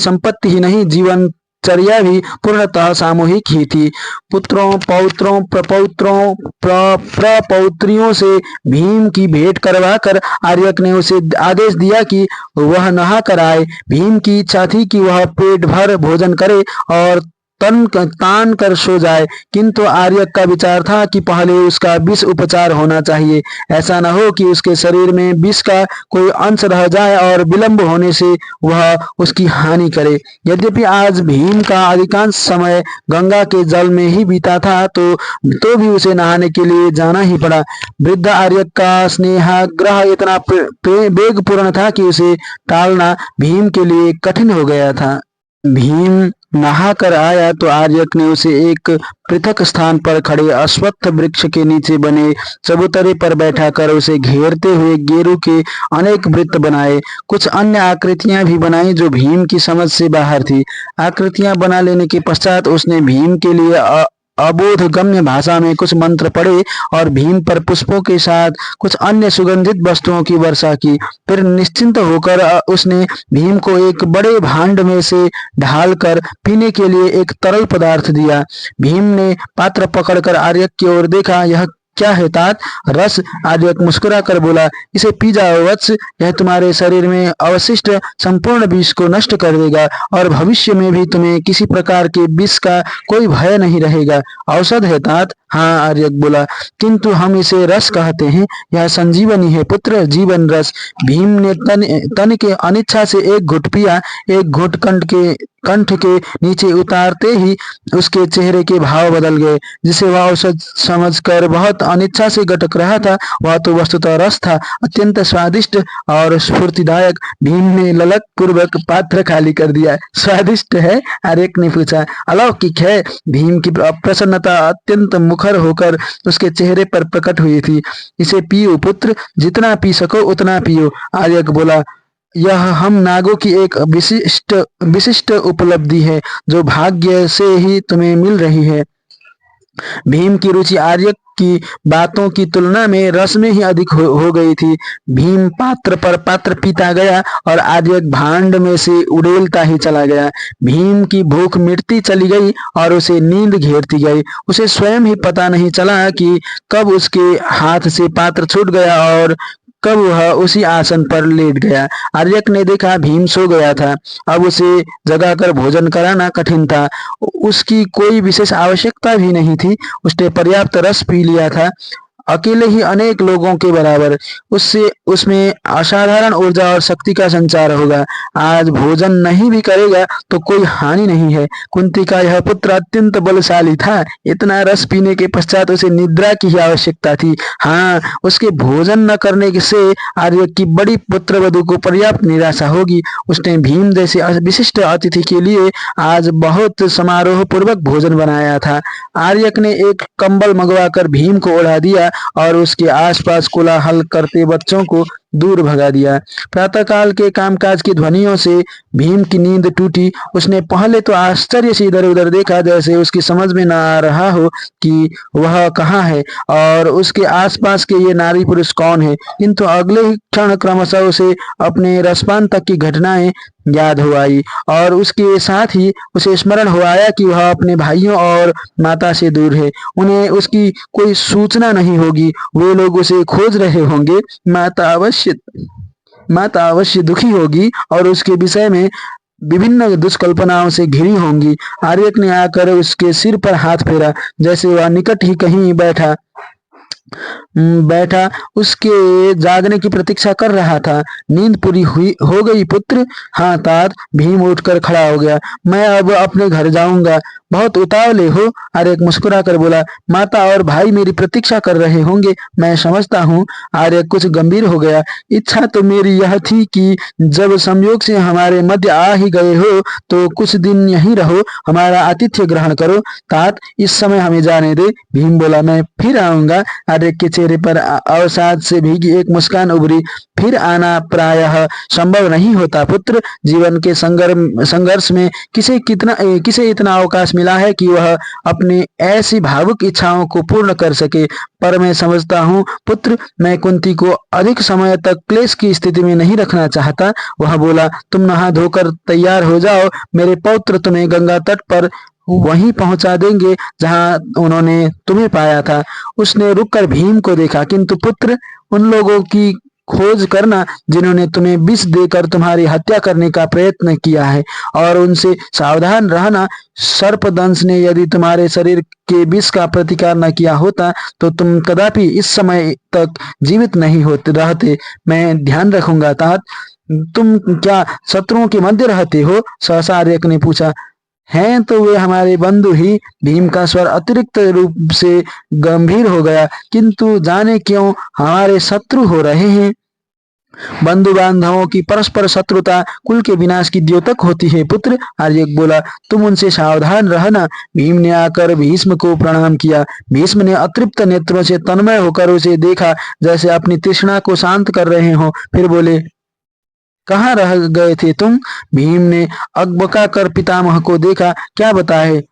संपत्ति ही नहीं, जीवनचर्या भी पूर्णतः सामूहिक ही थी। पुत्रों, पौत्रों, प्रपौत्रों, प्रपौत्रियों से भीम की भेंट करवाकर आर्यक ने उसे आदेश दिया कि वह नहा कर आए। भीम की इच्छा थी कि वह पेट भर भोजन करे और तान कर सो जाए, किंतु आर्यक का विचार था कि पहले उसका विष उपचार होना चाहिए। ऐसा न हो कि उसके शरीर में विष का कोई अंश रह जाए और विलंब होने से वह उसकी हानि करे। यद्यपि आज भीम का अधिकांश समय गंगा के जल में ही बीता था, तो भी उसे नहाने के लिए जाना ही पड़ा। वृद्ध आर्यक का स्नेहाग्रह इतना वेगपूर्ण था कि उसे टालना भीम के लिए कठिन हो गया था। भीम नहा कर आया तो आर्यक ने उसे एक पृथक स्थान पर खड़े अश्वत्थ वृक्ष के नीचे बने चबूतरे पर बैठा कर उसे घेरते हुए गेरू के अनेक वृत्त बनाए। कुछ अन्य आकृतियां भी बनाई जो भीम की समझ से बाहर थी। आकृतियां बना लेने के पश्चात उसने भीम के लिए अबोधगम्य भाषा में कुछ मंत्र पढ़े और भीम पर पुष्पों के साथ कुछ अन्य सुगंधित वस्तुओं की वर्षा की। फिर निश्चिंत होकर उसने भीम को एक बड़े भांड में से ढालकर पीने के लिए एक तरल पदार्थ दिया। भीम ने पात्र पकड़कर आर्यक की ओर देखा। यह क्या है तात? रस। आर्यक मुस्कुरा कर बोला, इसे पी जाओ वत्स, यह तुम्हारे शरीर में अवशिष्ट संपूर्ण विष को नष्ट कर देगा और भविष्य में भी तुम्हें किसी प्रकार के विष का कोई भय नहीं रहेगा। औषध है तात? हाँ, आर्यक बोला, किंतु हम इसे रस कहते हैं। यह संजीवनी है पुत्र, जीवन रस। भीम ने तन के अनिच्छा से एक घुट पिया। एक घुट कंठ के नीचे उतारते ही उसके चेहरे के भाव बदल गए। जिसे वह औषध समझकर बहुत अनिच्छा से गटक रहा था, वह तो वस्तुतः रस था, अत्यंत स्वादिष्ट और स्फूर्तिदायक। भीम ने ललक पूर्वक पात्र खाली कर दिया। स्वादिष्ट है? आर्यक ने पूछा। अलौकिक है। भीम की प्रसन्नता अत्यंत मुखर होकर उसके चेहरे पर प्रकट हुई थी। इसे पियो पुत्र, जितना पी सको उतना पियो। आर्यक बोला, यह हम नागों की एक विशिष्ट उपलब्धि है जो भाग्य से ही तुम्हें मिल रही है। भीम की रुचि आर्यक की बातों की तुलना में रस में ही अधिक हो गई थी। भीम पात्र पर पात्र पीता गया और आर्यक भांड में से उड़ेलता ही चला गया। भीम की भूख मिटती चली गई और उसे नींद घेरती गई। उसे स्वयं ही पता नहीं चला कि कब उसके हाथ से पात्र छूट गया और कब वह उसी आसन पर लेट गया। आर्यक ने देखा भीम सो गया था। अब उसे जगाकर भोजन कराना कठिन था। उसकी कोई विशेष आवश्यकता भी नहीं थी। उसने पर्याप्त रस पी लिया था, अकेले ही अनेक लोगों के बराबर। उसमें असाधारण ऊर्जा और शक्ति का संचार होगा। आज भोजन नहीं भी करेगा तो कोई हानि नहीं है। कुंती का यह पुत्र अत्यंत बलशाली था। इतना रस पीने के पश्चात उसे निद्रा की ही आवश्यकता थी। हाँ, उसके भोजन न करने से आर्य की बड़ी पुत्रवधू को पर्याप्त निराशा होगी। उसने भीम जैसे विशिष्ट अतिथि के लिए आज बहुत समारोह पूर्वक भोजन बनाया था। आर्यक ने एक कंबल मंगवाकर भीम को ओढ़ा दिया और उसके आसपास कोलाहल करते बच्चों को दूर भगा दिया। प्रातःकाल के कामकाज की ध्वनियों से भीम की नींद टूटी। उसने पहले तो आश्चर्य से इधर उधर देखा, जैसे उसकी समझ में न आ रहा हो कि वह कहाँ है और उसके आसपास के ये नारी पुरुष कौन है। किंतु अगले ही क्षण क्रमशः उसे अपने रसपान तक की घटनाएं याद हो आई और उसके साथ ही उसे स्मरण हो आया कि वह अपने भाइयों और माता से दूर है। उन्हें उसकी कोई सूचना नहीं होगी। वे लोग उसे खोज रहे होंगे। माता अवश्य दुखी होगी और उसके विषय में विभिन्न दुष्कल्पनाओं से घिरी होंगी। आर्यक ने आकर उसके सिर पर हाथ फेरा, जैसे वह निकट ही कहीं बैठा बैठा उसके जागने की प्रतीक्षा कर रहा था। नींद पूरी हुई हो गई पुत्र? हाँ तात। भीम उठकर खड़ा हो गया। मैं अब अपने घर जाऊंगा। बहुत उतावले हो? आर्यक मुस्कुराकर बोला। माता और भाई मेरी प्रतीक्षा कर रहे होंगे, मैं समझता हूँ। आर्यक कुछ गंभीर हो गया। इच्छा तो मेरी यह थी कि जब संयोग से हमारे मध्य आ ही गए हो तो कुछ दिन यहीं रहो, हमारा आतिथ्य ग्रहण करो। तात इस समय हमें जाने दे। भीम बोला। मैं फिर आऊंगा। आर्यक के चेहरे पर अवसाद से भीगी एक मुस्कान उभरी। फिर आना प्रायः संभव नहीं होता पुत्र। जीवन के संघर्ष में किसे इतना अवकाश मिला है कि वह अपनी ऐसी भावुक इच्छाओं को पूर्ण कर सके। पर मैं समझता हूँ पुत्र, मैं कुंती को अधिक समय तक क्लेश की स्थिति में नहीं रखना चाहता। वह बोला। तुम नहा धोकर तैयार हो जाओ, मेरे पौत्र तुम्हें गंगा तट पर वहीं पहुंचा देंगे जहां उन्होंने तुम्हें पाया था। उसने रुककर भीम को देखा। किंतु पुत्र, उन लोगों की खोज करना जिन्होंने तुम्हें विष देकर तुम्हारी हत्या करने का प्रयत्न किया है, और उनसे सावधान रहना। सर्पदंश ने यदि तुम्हारे शरीर के विष का प्रतिकार न किया होता तो तुम कदापि इस समय तक जीवित नहीं होते रहते। मैं ध्यान रखूंगा तात। तुम क्या शत्रुओं के मध्य रहते हो? सहसा आर्यक ने पूछा। हैं तो वे हमारे बंधु ही। भीम का स्वर अतिरिक्त रूप से गंभीर हो गया। किंतु जाने क्यों हमारे शत्रु हो रहे हैं। बंधु बांधवों की परस्पर शत्रुता कुल के विनाश की द्योतक होती है पुत्र। आर्यक बोला। तुम उनसे सावधान रहना। भीम ने आकर भीष्म को प्रणाम किया। भीष्म ने अतृप्त नेत्रों से तन्मय होकर उसे देखा, जैसे अपनी तृष्णा को शांत कर रहे हो। फिर बोले। कहाँ रह गए थे तुम? भीम ने अकबका कर पितामह को देखा। क्या बताए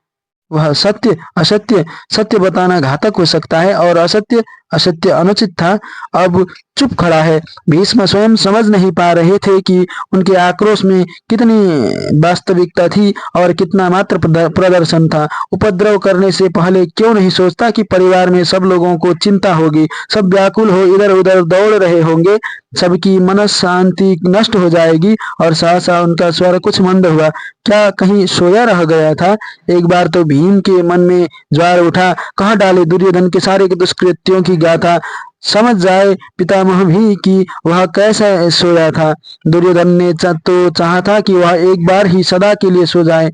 वह? सत्य असत्य? सत्य बताना घातक हो सकता है और असत्य असत्य अनुचित था। अब चुप खड़ा है। भीष्म स्वयं समझ नहीं पा रहे थे कि उनके आक्रोश में कितनी वास्तविकता थी और कितना मात्र प्रदर्शन था। उपद्रव करने से पहले क्यों नहीं सोचता कि परिवार में सब लोगों को चिंता होगी, सब व्याकुल हो इधर उधर दौड़ रहे होंगे, सबकी मन शांति नष्ट हो जाएगी। और सहसा उनका स्वर कुछ मंद हुआ। क्या कहीं सोया रह गया था? एक बार तो भीम के मन में ज्वार उठा। कह डाले दुर्योधन के सारे दुष्कृत्यों की गाथा। समझ जाए पितामह भी कि वह कैसा सोया था। दुर्योधन ने तो चाहा था कि वह एक बार ही सदा के लिए सो जाए।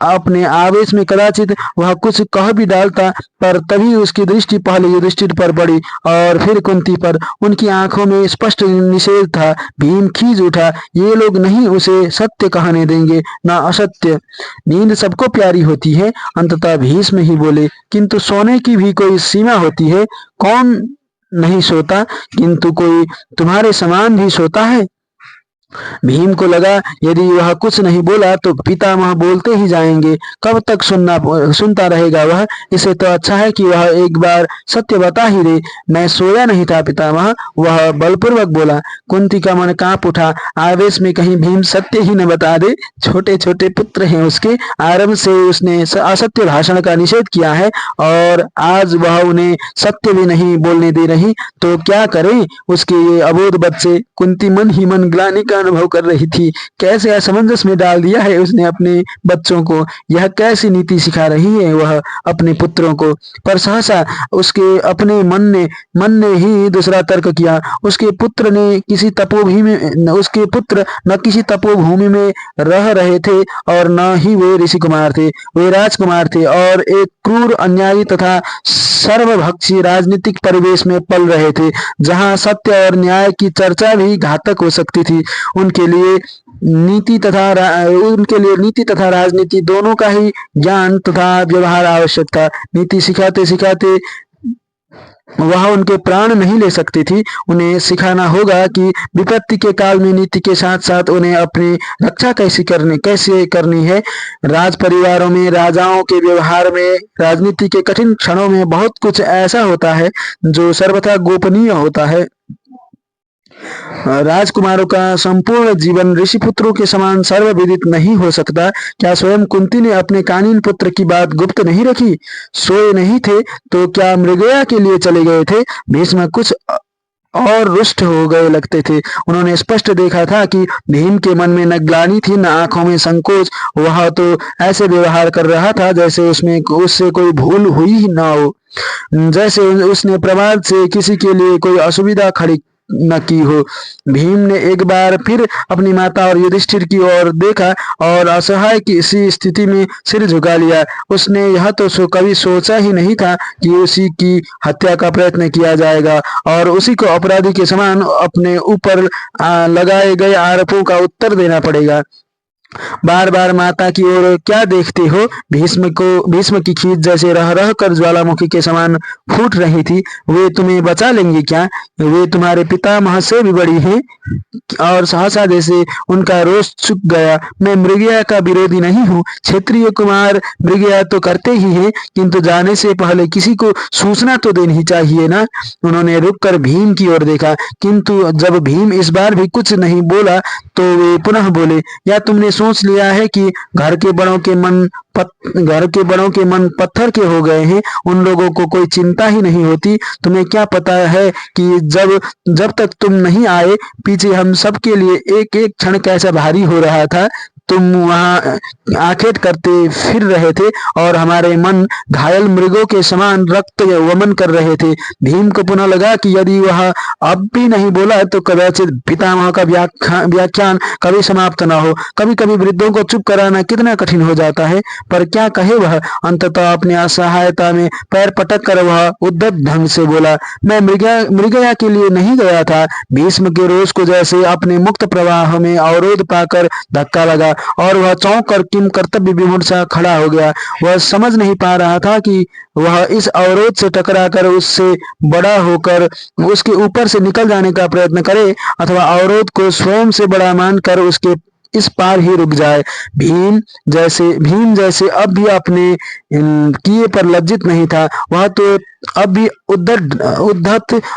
अपने आवेश में कदाचित वह कुछ कह भी डालता, पर तभी उसकी दृष्टि पहले युधिष्ठिर पर पड़ी और फिर कुंती पर। उनकी आंखों में स्पष्ट निषेध था। भीम खींच उठा। ये लोग नहीं उसे सत्य कहने देंगे, न असत्य। नींद सबको प्यारी होती है। अंततः भीष्म ही बोले। किंतु सोने की भी कोई सीमा होती है। कौन नहीं सोता? किंतु कोई तुम्हारे समान भी सोता है। भीम को लगा यदि वह कुछ नहीं बोला तो पितामह बोलते ही जाएंगे। कब तक सुनता रहेगा वह? इसे तो अच्छा है कि वह एक बार सत्य बता ही दे। मैं सोया नहीं था पितामह, वह बलपूर्वक बोला। कुंती का मन कांप उठा। आवेश में कहीं भीम सत्य ही न बता दे। छोटे छोटे पुत्र हैं उसके। आरंभ से उसने असत्य भाषण का निषेध किया है और आज वह उन्हें सत्य भी नहीं बोलने दे रही, तो क्या करें उसके ये अबोध बच्चे? कुंती मन ही मन ग्लानि का अनुभव कर रही थी। कैसे असमंजस में डाल दिया है उसने अपने बच्चों को। यह कैसी नीति सिखा रही है वह अपने पुत्रों को। पर सहसा उसके अपने मन ने ही दूसरा तर्क किया। उसके पुत्र न किसी तपोभूमि में रह रहे थे और न ही वे ऋषि कुमार थे। वे राजकुमार थे और एक क्रूर, अन्यायी तथा सर्वभक्षी राजनीतिक परिवेश में पल रहे थे, जहां सत्य और न्याय की चर्चा भी घातक हो सकती थी। उनके लिए नीति तथा राजनीति दोनों का ही ज्ञान तथा व्यवहार आवश्यक था। नीति सिखाते सिखाते वह उनके प्राण नहीं ले सकती थी। उन्हें सिखाना होगा कि विपत्ति के काल में नीति के साथ साथ उन्हें अपनी रक्षा कैसे करनी है। राज परिवारों में, राजाओं के व्यवहार में, राजनीति के कठिन क्षणों में बहुत कुछ ऐसा होता है जो सर्वथा गोपनीय होता है। राजकुमारों का संपूर्ण जीवन ऋषिपुत्रों के समान सर्वविदित नहीं हो सकता। क्या स्वयं कुंती ने अपने कानीन पुत्र की बात गुप्त नहीं रखी? सोए नहीं थे तो क्या मृगया के लिए चले गए थे? भीष्म कुछ और रुष्ट हो गए लगते थे। उन्होंने स्पष्ट देखा था कि भीम के मन में न ग्लानि थी, न आंखों में संकोच। वह तो ऐसे व्यवहार कर रहा था जैसे उसमें उससे कोई भूल हुई ही न हो, जैसे उसने प्रमाद से किसी के लिए कोई असुविधा खड़ी न की हो। भीम ने एक बार फिर अपनी माता और युधिष्ठिर की ओर देखा और असहाय की इसी स्थिति में सिर झुका लिया। उसने यह तो कभी सोचा ही नहीं था कि उसी की हत्या का प्रयत्न किया जाएगा और उसी को अपराधी के समान अपने ऊपर लगाए गए आरोपों का उत्तर देना पड़ेगा। बार बार माता की ओर क्या देखते हो? भीष्म की खींच जैसे रह रह कर ज्वालामुखी के समान फूट रही थी। वे तुम्हें बचा लेंगे क्या? वे तुम्हारे पितामह से भी बड़ी हैं। और सहसा जैसे उनका रोष चुक गया। मैं मृगया का विरोधी नहीं हूँ। क्षत्रिय कुमार मृगया तो करते ही हैं, किंतु जाने से पहले किसी को सूचना तो देनी ही चाहिए ना। उन्होंने रुककर भीम की ओर देखा, किंतु जब भीम इस बार भी कुछ नहीं बोला तो वे पुनः बोले, या तुमने सोच लिया है कि घर के बड़ों के मन पत्थर के हो गए हैं, उन लोगों को कोई चिंता ही नहीं होती। तुम्हें क्या पता है कि जब जब तक तुम नहीं आए, पीछे हम सब के लिए एक एक क्षण कैसा भारी हो रहा था। तुम वहां आखेट करते फिर रहे थे और हमारे मन घायल मृगों के समान रक्त वमन कर रहे थे। भीम को पुनः लगा कि यदि वह अब भी नहीं बोला तो कदाचित पितामह का व्याख्यान कभी समाप्त न हो। कभी कभी वृद्धों को चुप कराना कितना कठिन हो जाता है, पर क्या कहे वह। अंततः अपनी असहायता में पैर पटक कर वह उद्धत ढंग से बोला, मैं मृगया के लिए नहीं गया था। भीष्म के रोष को जैसे अपने मुक्त प्रवाह में अवरोध पाकर धक्का लगा और वह चौंक कर किम कर्तव्य विमूढ़ सा खड़ा हो गया। वह समझ नहीं पा रहा था कि वह इस अवरोध से टकराकर उससे बड़ा होकर उसके ऊपर से निकल जाने का प्रयत्न करे अथवा अवरोध को स्वयं से बड़ा मानकर उसके इस पार ही रुक जाए। भीम जैसे अब भी अपने किए पर लज्जित नहीं था। वह तो अब भी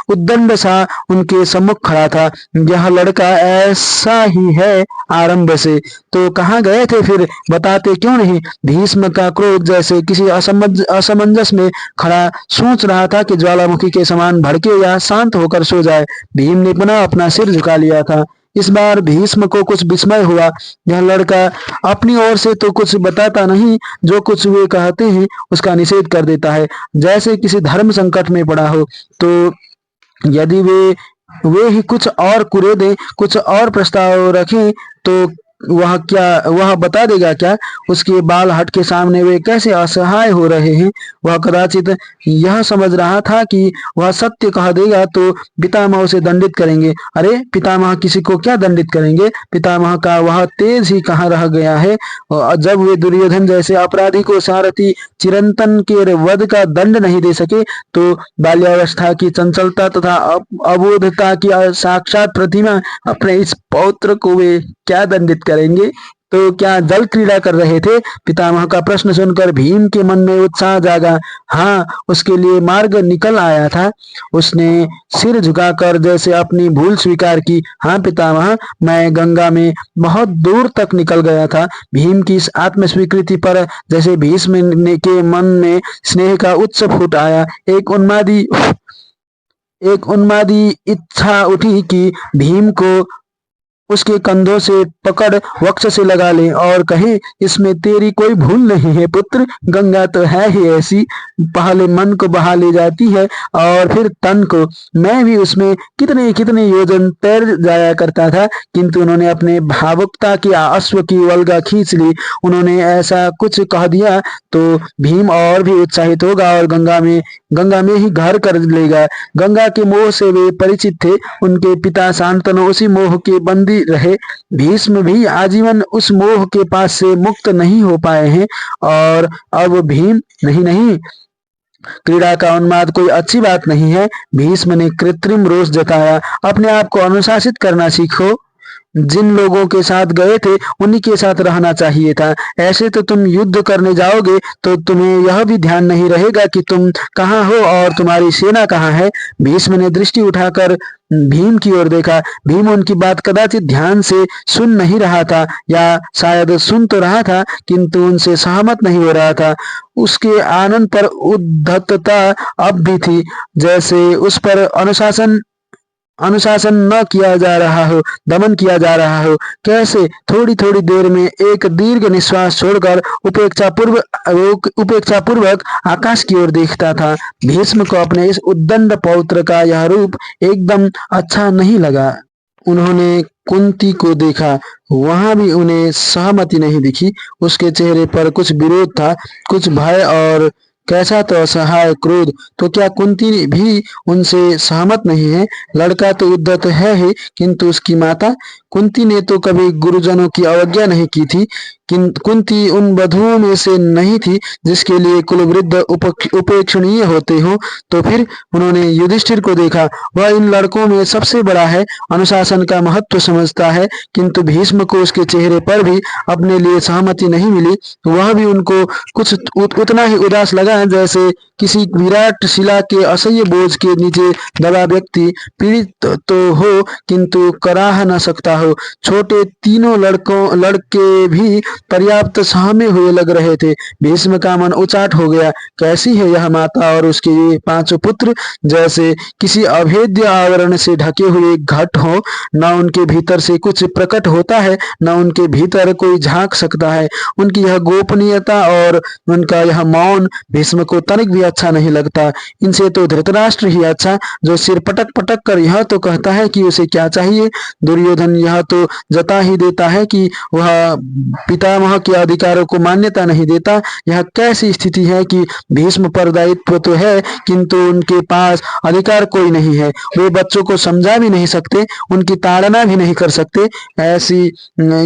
उद्दंड सा उनके सम्मुख खड़ा था। यह लड़का ऐसा ही है आरंभ से, तो कहाँ गए थे फिर? बताते क्यों नहीं? भीष्म का क्रोध जैसे किसी असमंजस में खड़ा सोच रहा था कि ज्वालामुखी के समान भड़के या शांत होकर सो जाए। भीम ने पुनः अपना सिर झुका लिया था। इस बार भीष्म को कुछ विस्मय हुआ। यह लड़का अपनी ओर से तो कुछ बताता नहीं, जो कुछ वे कहते हैं उसका निषेध कर देता है, जैसे किसी धर्म संकट में पड़ा हो। तो यदि वे ही कुछ और कुरेदें, कुछ और प्रस्ताव रखें तो वह बता देगा क्या? उसके बाल हट के सामने वे कैसे असहाय हो रहे हैं। वह कदाचित यह समझ रहा था कि वह सत्य कह देगा तो पितामह उसे दंडित करेंगे। अरे पितामह किसी को क्या दंडित करेंगे? पितामह का वह तेज ही कहाँ रह गया है। जब वे दुर्योधन जैसे अपराधी को सारथी चिरंतन के वध का दंड नहीं दे सके, तो बाल्यावस्था की चंचलता तथा अबोधता की साक्षात प्रतिमा अपने इस पौत्र को वे क्या दंडित करेंगे? तो क्या जल क्रीड़ा कर रहे थे? पितामह का प्रश्न सुनकर भीम के मन में उत्साह जागा। हाँ, उसके लिए मार्ग निकल आया था। उसने सिर झुकाकर जैसे अपनी भूल स्वीकार की। हाँ पितामह, मैं गंगा में बहुत दूर तक निकल गया था। भीम की इस आत्मस्वीकृति पर जैसे भीष्म के मन में स्नेह का उत्सव फूट आया। एक उन्मादी इच्छा उठी कि भीम को उसके कंधों से पकड़ वक्ष से लगा ले और कहे, इसमें तेरी कोई भूल नहीं है पुत्र। गंगा तो है ही ऐसी, पहले मन को बहा ले जाती है और फिर तन को। मैं भी उसमें कितने कितने योजन तैर जाया करता था, किंतु उन्होंने अपने भावुकता की अश्व की वल्गा खींच ली। उन्होंने ऐसा कुछ कह दिया तो भीम और भी उत्साहित होगा और गंगा में ही घर कर लेगा। गंगा के मोह से वे परिचित थे। उनके पिता शांतनु उसी मोह के बंदी रहे। भीष्म भी आजीवन उस मोह के पास से मुक्त नहीं हो पाए हैं। और अब भीम नहीं, क्रीड़ा का उन्माद कोई अच्छी बात नहीं है। भीष्म ने कृत्रिम रोष जताया। अपने आप को अनुशासित करना सीखो। जिन लोगों के साथ गए थे उन्हीं के साथ रहना चाहिए था। ऐसे तो तुम युद्ध करने जाओगे तो तुम्हें यह भी ध्यान नहीं रहेगा कि तुम कहाँ हो और तुम्हारी सेना कहाँ है। भीष्म ने दृष्टि उठाकर भीम की ओर देखा। भीम उनकी बात कदाचित ध्यान से सुन नहीं रहा था, या शायद सुन तो रहा था किंतु उनसे सहमत नहीं हो रहा था। उसके आनंद पर उद्धतता अब भी थी, जैसे उस पर अनुशासन अनुशासन न किया जा रहा हो, दमन किया जा रहा हो। कैसे थोड़ी थोड़ी देर में एक दीर्घ निश्वास छोड़कर उपेक्षा पूर्वक आकाश की ओर देखता था। भीष्म को अपने इस उद्दंड पौत्र का यह रूप एकदम अच्छा नहीं लगा। उन्होंने कुंती को देखा, वहां भी उन्हें सहमति नहीं दिखी। उसके चेहरे पर कुछ विरोध था, कुछ भय और कैसा तो असहाय क्रोध। तो क्या कुंती भी उनसे सहमत नहीं है? लड़का तो उद्धत है ही, किंतु उसकी माता कुंती ने तो कभी गुरुजनों की अवज्ञा नहीं की थी। कुंती उन वधुओं में से नहीं थी जिसके लिए कुलवृद्ध उपेक्षणीय होते हो। तो फिर उन्होंने युधिष्ठिर को देखा, वह इन लड़कों में सबसे बड़ा है, अनुशासन का महत्व समझता है, किंतु भीष्म को उसके चेहरे पर भी अपने लिए सहमति नहीं मिली। वह भी उनको कुछ उतना ही उदास लगा जैसे किसी विराट शिला के असह्य बोझ के नीचे दबा व्यक्ति पीड़ित तो हो किंतु कराह न सकता हो। छोटे तीनों लड़के भी पर्याप्त सहमे हुए लग रहे थे। भीष्म का मन उचाट हो गया। कैसी है यह माता और उसके ये पांचों पुत्र, जैसे किसी अभेद्य आवरण से ढके हुए घट हो। न उनके भीतर से कुछ प्रकट होता है, न उनके भीतर कोई झांक सकता है। उनकी यह गोपनीयता और उनका यह मौन भीष्म को तनिक भी अच्छा नहीं लगता। इनसे तो धृतराष्ट्र ही अच्छा, जो सिर पटक पटक कर यह तो कहता है कि उसे क्या चाहिए। दुर्योधन यह तो जता ही देता है कि वह पितामह के अधिकारों को मान्यता नहीं देता। यह कैसी स्थिति है कि भीष्म पर दायित्व तो है, किंतु उनके पास अधिकार कोई नहीं है। वे बच्चों को समझा भी नहीं सकते, उनकी ताड़ना भी नहीं कर सकते। ऐसी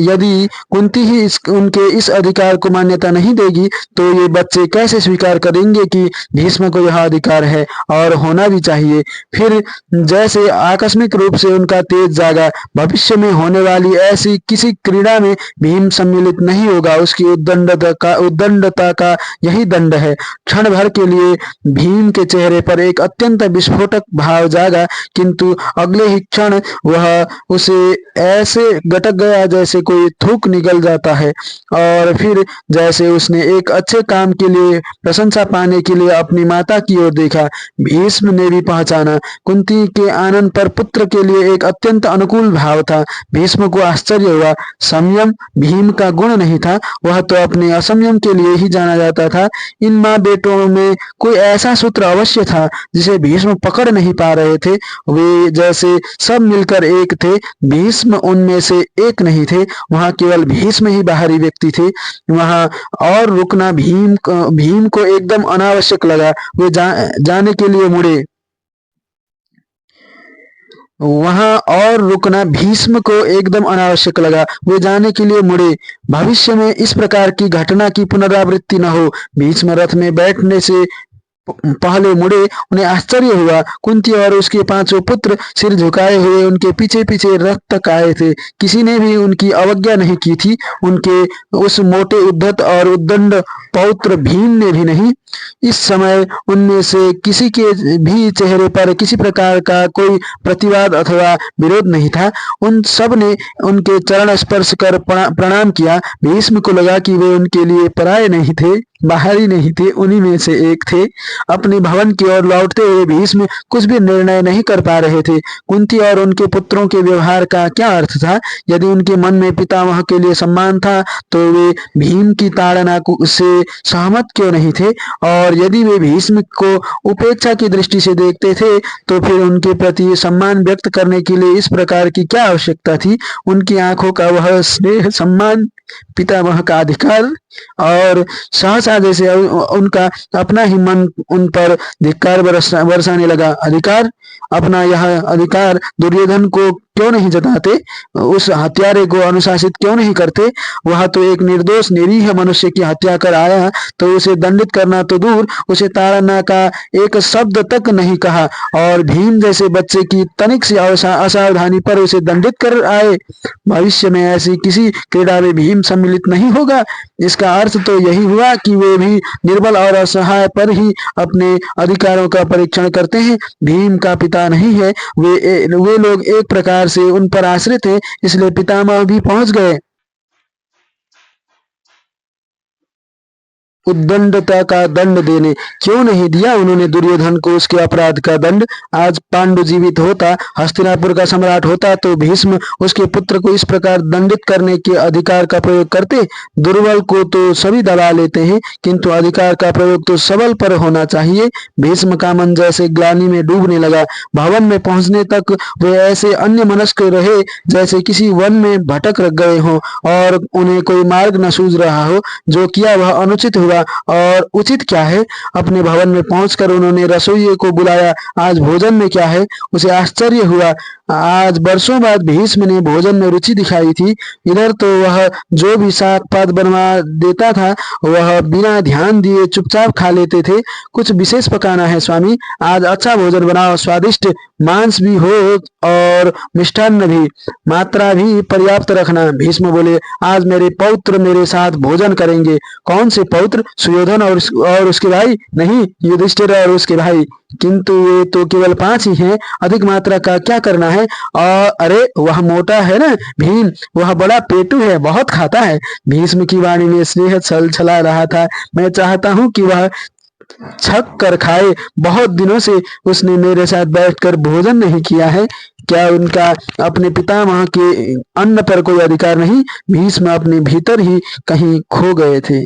यदि कुंती ही उनके इस अधिकार को मान्यता नहीं देगी, तो ये बच्चे कैसे स्वीकार करेंगे कि भीष्म को यह अधिकार है और होना भी चाहिए। फिर जैसे आकस्मिक रूप से उनका तेज जागा। भविष्य में होने वाली ऐसी किसी क्रीड़ा में भीम सम्मिलित नहीं होगा। उसकी उद्दंडता का यही दंड है। क्षण भर के लिए भीम के चेहरे पर एक अत्यंत विस्फोटक भाव जागा, किंतु अगले ही क्षण वह उसे ऐसे गटक गया जैसे कोई थूक निकल जाता है। और फिर जैसे उसने एक अच्छे काम के लिए प्रशंसा पाने के लिए अपनी माता की ओर देखा। भीष्म ने भी पहचाना, कुंती के आनंद पर पुत्र के लिए एक अत्यंत अनुकूल भाव था। भीष्म को आश्चर्य हुआ। संयम भीम का गुण नहीं था, वह तो अपने असंयम के लिए ही जाना जाता था। इन माँ बेटों में कोई ऐसा सूत्र अवश्य था जिसे भीष्म पकड़ नहीं पा रहे थे। वे जैसे सब मिलकर एक थे, भीष्म उनमें से एक नहीं थे। वहां केवल भीष्म ही बाहरी व्यक्ति थे। वहां और रुकना भीम को एकदम अनावश्यक लगा। वे जाने के लिए मुड़े। वहां और रुकना भीष्म को एकदम अनावश्यक लगा। वे जाने के लिए मुड़े। भविष्य में इस प्रकार की घटना की पुनरावृत्ति न हो। भीष्म रथ में बैठने से पहले मुड़े। उन्हें आश्चर्य हुआ। कुंती और उसके पांचों पुत्र सिर झुकाए हुए उनके पीछे पीछे रथ तक आए थे। किसी ने भी उनकी अवज्ञा नहीं की थी। उनके उस मोटे उद्धत और उद्दंड पौत्र भीम ने भी नहीं। इस समय उनमें से किसी के भी चेहरे पर किसी प्रकार का कोई प्रतिवाद अथवा विरोध नहीं था। उन सब ने उनके चरण स्पर्श कर प्रणाम किया। भीष्म को लगा कि वे उनके लिए पराये नहीं थे, बाहरी नहीं थे, उन्हीं में से एक थे। अपने भवन की ओर लौटते हुए भीष्म कुछ भी निर्णय नहीं कर पा रहे थे। कुंती और उनके पुत्रों के व्यवहार का क्या अर्थ था? यदि उनके मन में पितामह के लिए सम्मान था, तो वे भीम की ताड़ना से सहमत क्यों नहीं थे? और यदि वे भीष्म को उपेक्षा की दृष्टि से देखते थे, तो फिर उनके प्रति सम्मान व्यक्त करने के लिए इस प्रकार की क्या आवश्यकता थी? उनकी आंखों का वह स्नेह, सम्मान, पितामह का अधिकार और सहसा जैसे उनका अपना ही मन उन पर धिक्कार बरसाने लगा। अधिकार, अपना यह अधिकार दुर्योधन को क्यों नहीं जताते? उस हत्यारे को अनुशासित क्यों नहीं करते? वह तो एक निर्दोष निरीह मनुष्य की हत्या कर आया, तो उसे दंडित करना तो दूर, उसे ताड़ना का एक शब्द तक नहीं कहा। और भीम जैसे बच्चे की तनिक सी असावधानी पर उसे दंडित कर आए। भविष्य में ऐसी किसी क्रीड़ा में भीम सम्मिलित नहीं होगा। इसका अर्थ तो यही हुआ कि वे भी निर्बल और असहाय पर ही अपने अधिकारों का परीक्षण करते हैं। भीम का पिता नहीं है। वे लोग एक प्रकार से उन पर आश्रित हैं, इसलिए पितामह भी पहुंच गए। उद्दंडता का दंड देने। क्यों नहीं दिया उन्होंने दुर्योधन को उसके अपराध का दंड? आज पांडु जीवित होता, हस्तिनापुर का सम्राट होता, तो भीष्म उसके पुत्र को इस प्रकार दंडित करने के अधिकार का प्रयोग करते? दुर्बल को तो सभी दबा लेते हैं, किंतु अधिकार का प्रयोग तो सबल पर होना चाहिए। भीष्म का मन जैसे ग्लानि में डूबने लगा। भवन में पहुंचने तक वे ऐसे अन्य मनस्क रहे जैसे किसी वन में भटक गए हों और उन्हें कोई मार्ग न सूझ रहा हो। जो किया वह अनुचित हुआ, और उचित क्या है? अपने भवन में पहुंचकर उन्होंने रसोइये को बुलाया। आज भोजन में क्या है? उसे आश्चर्य हुआ। आज बरसों बाद भीष्म ने भोजन में रुचि दिखाई थी। इधर तो वह जो भी साग पात बनवा देता था वह बिना ध्यान दिए चुपचाप खा लेते थे। कुछ विशेष पकाना है स्वामी, आज अच्छा भोजन बनाओ, स्वादिष्ट मांस भी हो और मिष्ठान्न भी, मात्रा भी पर्याप्त रखना। भीष्म बोले, आज मेरे पौत्र मेरे साथ भोजन करेंगे। कौन से पौत्र? सुयोधन और उसके भाई? नहीं, युधिष्ठिर और उसके भाई। किंतु वे तो केवल 5 ही हैं, अधिक मात्रा का क्या करना है? और अरे वह मोटा है ना, भीम, वह बड़ा पेटू है, बहुत खाता है। भीष्म की वाणी में स्नेह छलछला रहा था। मैं चाहता हूँ कि वह छक कर खाए। बहुत दिनों से उसने मेरे साथ बैठकर भोजन नहीं किया है। क्या उनका अपने पितामह के अन्न पर कोई अधिकार नहीं? भीष्म अपने भीतर ही कहीं खो गए थे।